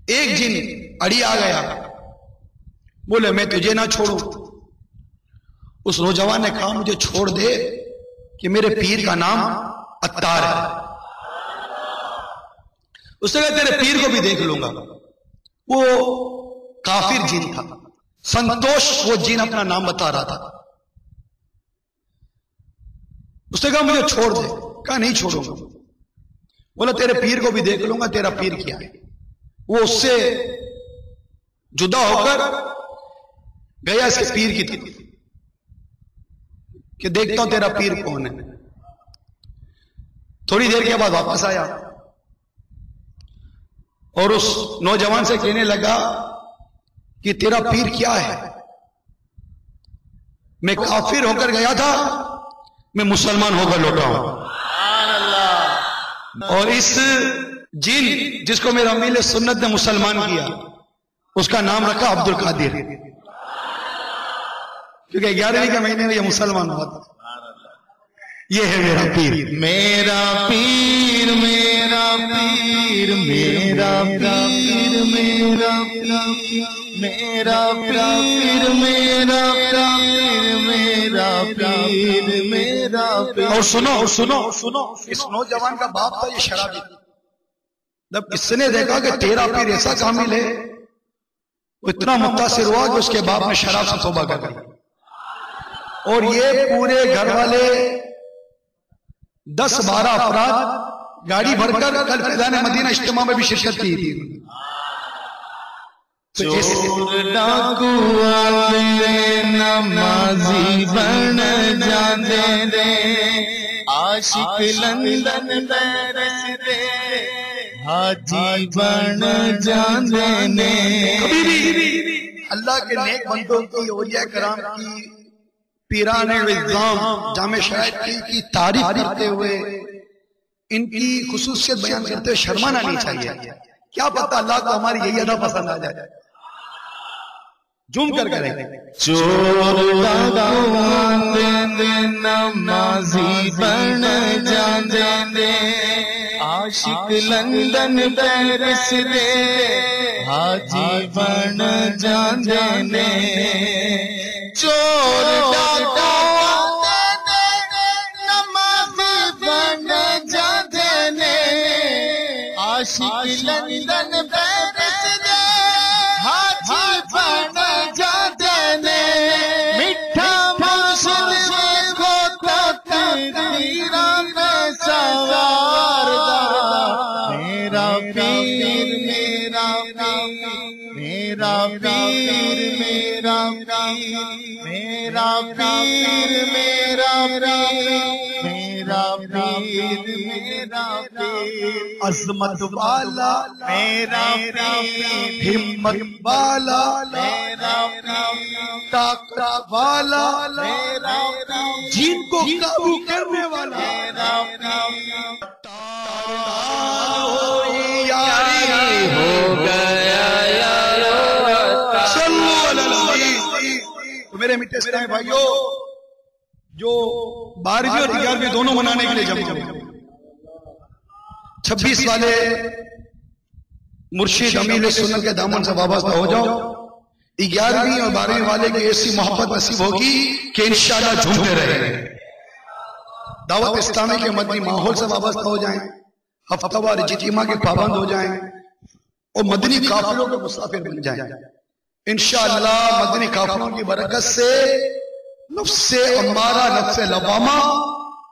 ایک جن اڑی آ گیا، بولے میں تجھے نہ چھوڑوں۔ اس نوجوان نے کہا مجھے چھوڑ دے کہ میرے پیر کا نام عطار ہے۔ اس نے کہا تیرے پیر کو بھی دیکھ لوں گا۔ وہ کافر جن تھا، سنتوش وہ جن اپنا نام بتا رہا تھا۔ اس نے کہا مجھے چھوڑ دے، کہا نہیں چھوڑوں گا۔ بولا تیرے پیر کو بھی دیکھ لوں گا، تیرا پیر کیا ہے۔ وہ اس سے جدا ہو کر گیا اس کے پیر کی طرف کہ دیکھتا ہوں تیرا پیر کون ہے۔ تھوڑی دیر کے بعد واپس آیا اور اس نوجوان سے کہنے لگا کہ تیرا پیر کیا ہے؟ میں کافر ہو کر گیا تھا، میں مسلمان ہو کر لوٹا ہوں۔ اور اس جن جس کو میرا امیر سنت نے مسلمان کیا اس کا نام رکھا عبد القادر، کیونکہ 11ویں کے مہینے میں یہ مسلمان ہوا تھا۔ یہ ہے میرا پیر، میرا پیر میرا پیر میرا پیر میرا میرا پیر میرا پیر میرا پیر میرا پیر۔ اور سنو سنو سنو، اس نوجوان کا باپ تھا یہ شرابی۔ جب اس نے دیکھا کہ تیرا پیر ایسا کامل ہے، وہ اتنا متاثر ہوا کہ اس کے باپ نے شراب سے توبہ کر دی۔ اور یہ پورے گھر والے 10-12 افراد گاڑی بھر کر کل فیضان مدینہ اجتماع میں بھی شرکت کی تھی۔ چور ڈاکو نمازی بن جاندے دے، عاشق لندن پیرس دے حاجی بن جاندے نے۔ کبھی بھی اللہ کے نیک بندوں کی، اولیاء کرام کی، پیران وزام، جامع شاہد کی تعریف کرتے ہوئے، ان کی خصوصیت بیان کرتے ہوئے شرمانا نہیں چاہیے۔ کیا پتہ اللہ کو ہماری یہی ادا پسند آ جائے۔ جم کر کریں. چور نمازی بن جاندے عاشق لندن پیرس دے حاجی بن جاندے چور نمازی بن جاندے عاشق لندن پیرس دے حاجی بن جاندے میٹھا مرشد کو تقدیراں میں سوار دا میرا پیر میرا پیر میرا پیر میرا پیر میرا پیر میرا پیر میرا پیر میرا پیر عظمت والا میرا پیر ہمت والا میرا پیر طاقت والا میرا پیر جن کو قابو کرنے والا میرا یاری ہو گیا صلو علی النبی. تو میرے میٹھے اسلامی بھائیوں، جو 12ویں اور 11ویں دونوں منانے کے لیے جمع ہوئے 26 والے مرشد امیل سنت کے دامن سے وابستہ ہو جاؤ. 11ویں اور 12ویں والے کی ایسی محبت نصیب ہوگی کہ انشاءاللہ جھومتے رہیں. دعوت اسلامی کے مدنی ماحول سے وابستہ ہو جائیں، ہفتہ وار اجتماع کے پابند ہو جائیں اور مدنی قافلوں کے مسافر بن جائیں. انشاءاللہ مدنی قافلوں کی برکت سے نفس امارہ، نفس لوامہ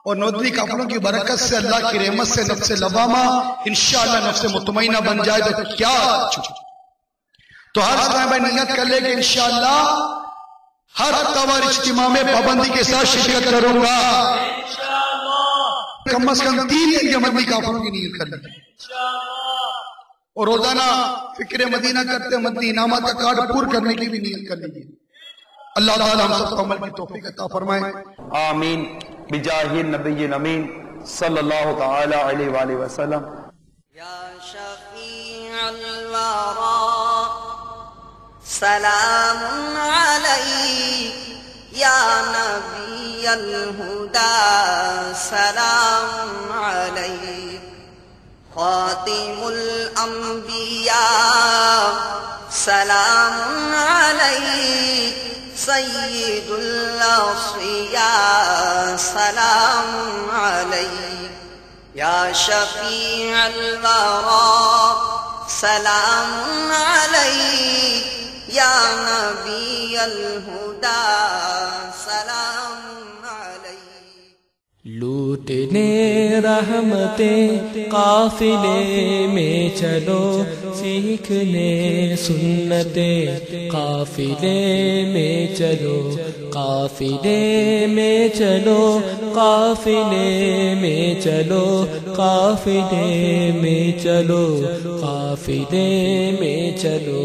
اور مدنی قافلوں کی برکت سے اللہ کی رحمت سے نفس لوامہ انشاءاللہ نفس مطمئنہ بن جائے تو کیا. تو ہر صاحب نیت کر لے کہ انشاءاللہ ہر ہفتہ وار اجتماع میں پابندی کے ساتھ شرکت کروں گا. کم از کم 3 دن کے مدنی قافلوں کی نیت کر لیں اور روزانہ فکر مدینہ کرتے مدنی انعامات کا کارڈ پور کرنے کی بھی نیت کر لیجیے. اللہ تعالی ہم سب کو عمل کی توفیق عطا فرمائے. آمین بجاہ النبی الامین صلی اللہ تعالی علیہ وآلہ وسلم. یا شفیع الورا سلام علیک یا نبی الہدی سلام علیک خاتم الانبیاء سلام علیک سید الاصفیاء سلام علیک یا شفیع الورا سلام علیک یا نبی الہدی سلام علیک. لوٹنے رحمتیں قافلے میں چلو سیکھنے سنتیں قافلے میں چلو قافلے میں چلو قافلے میں چلو قافلے میں چلو قافلے میں چلو.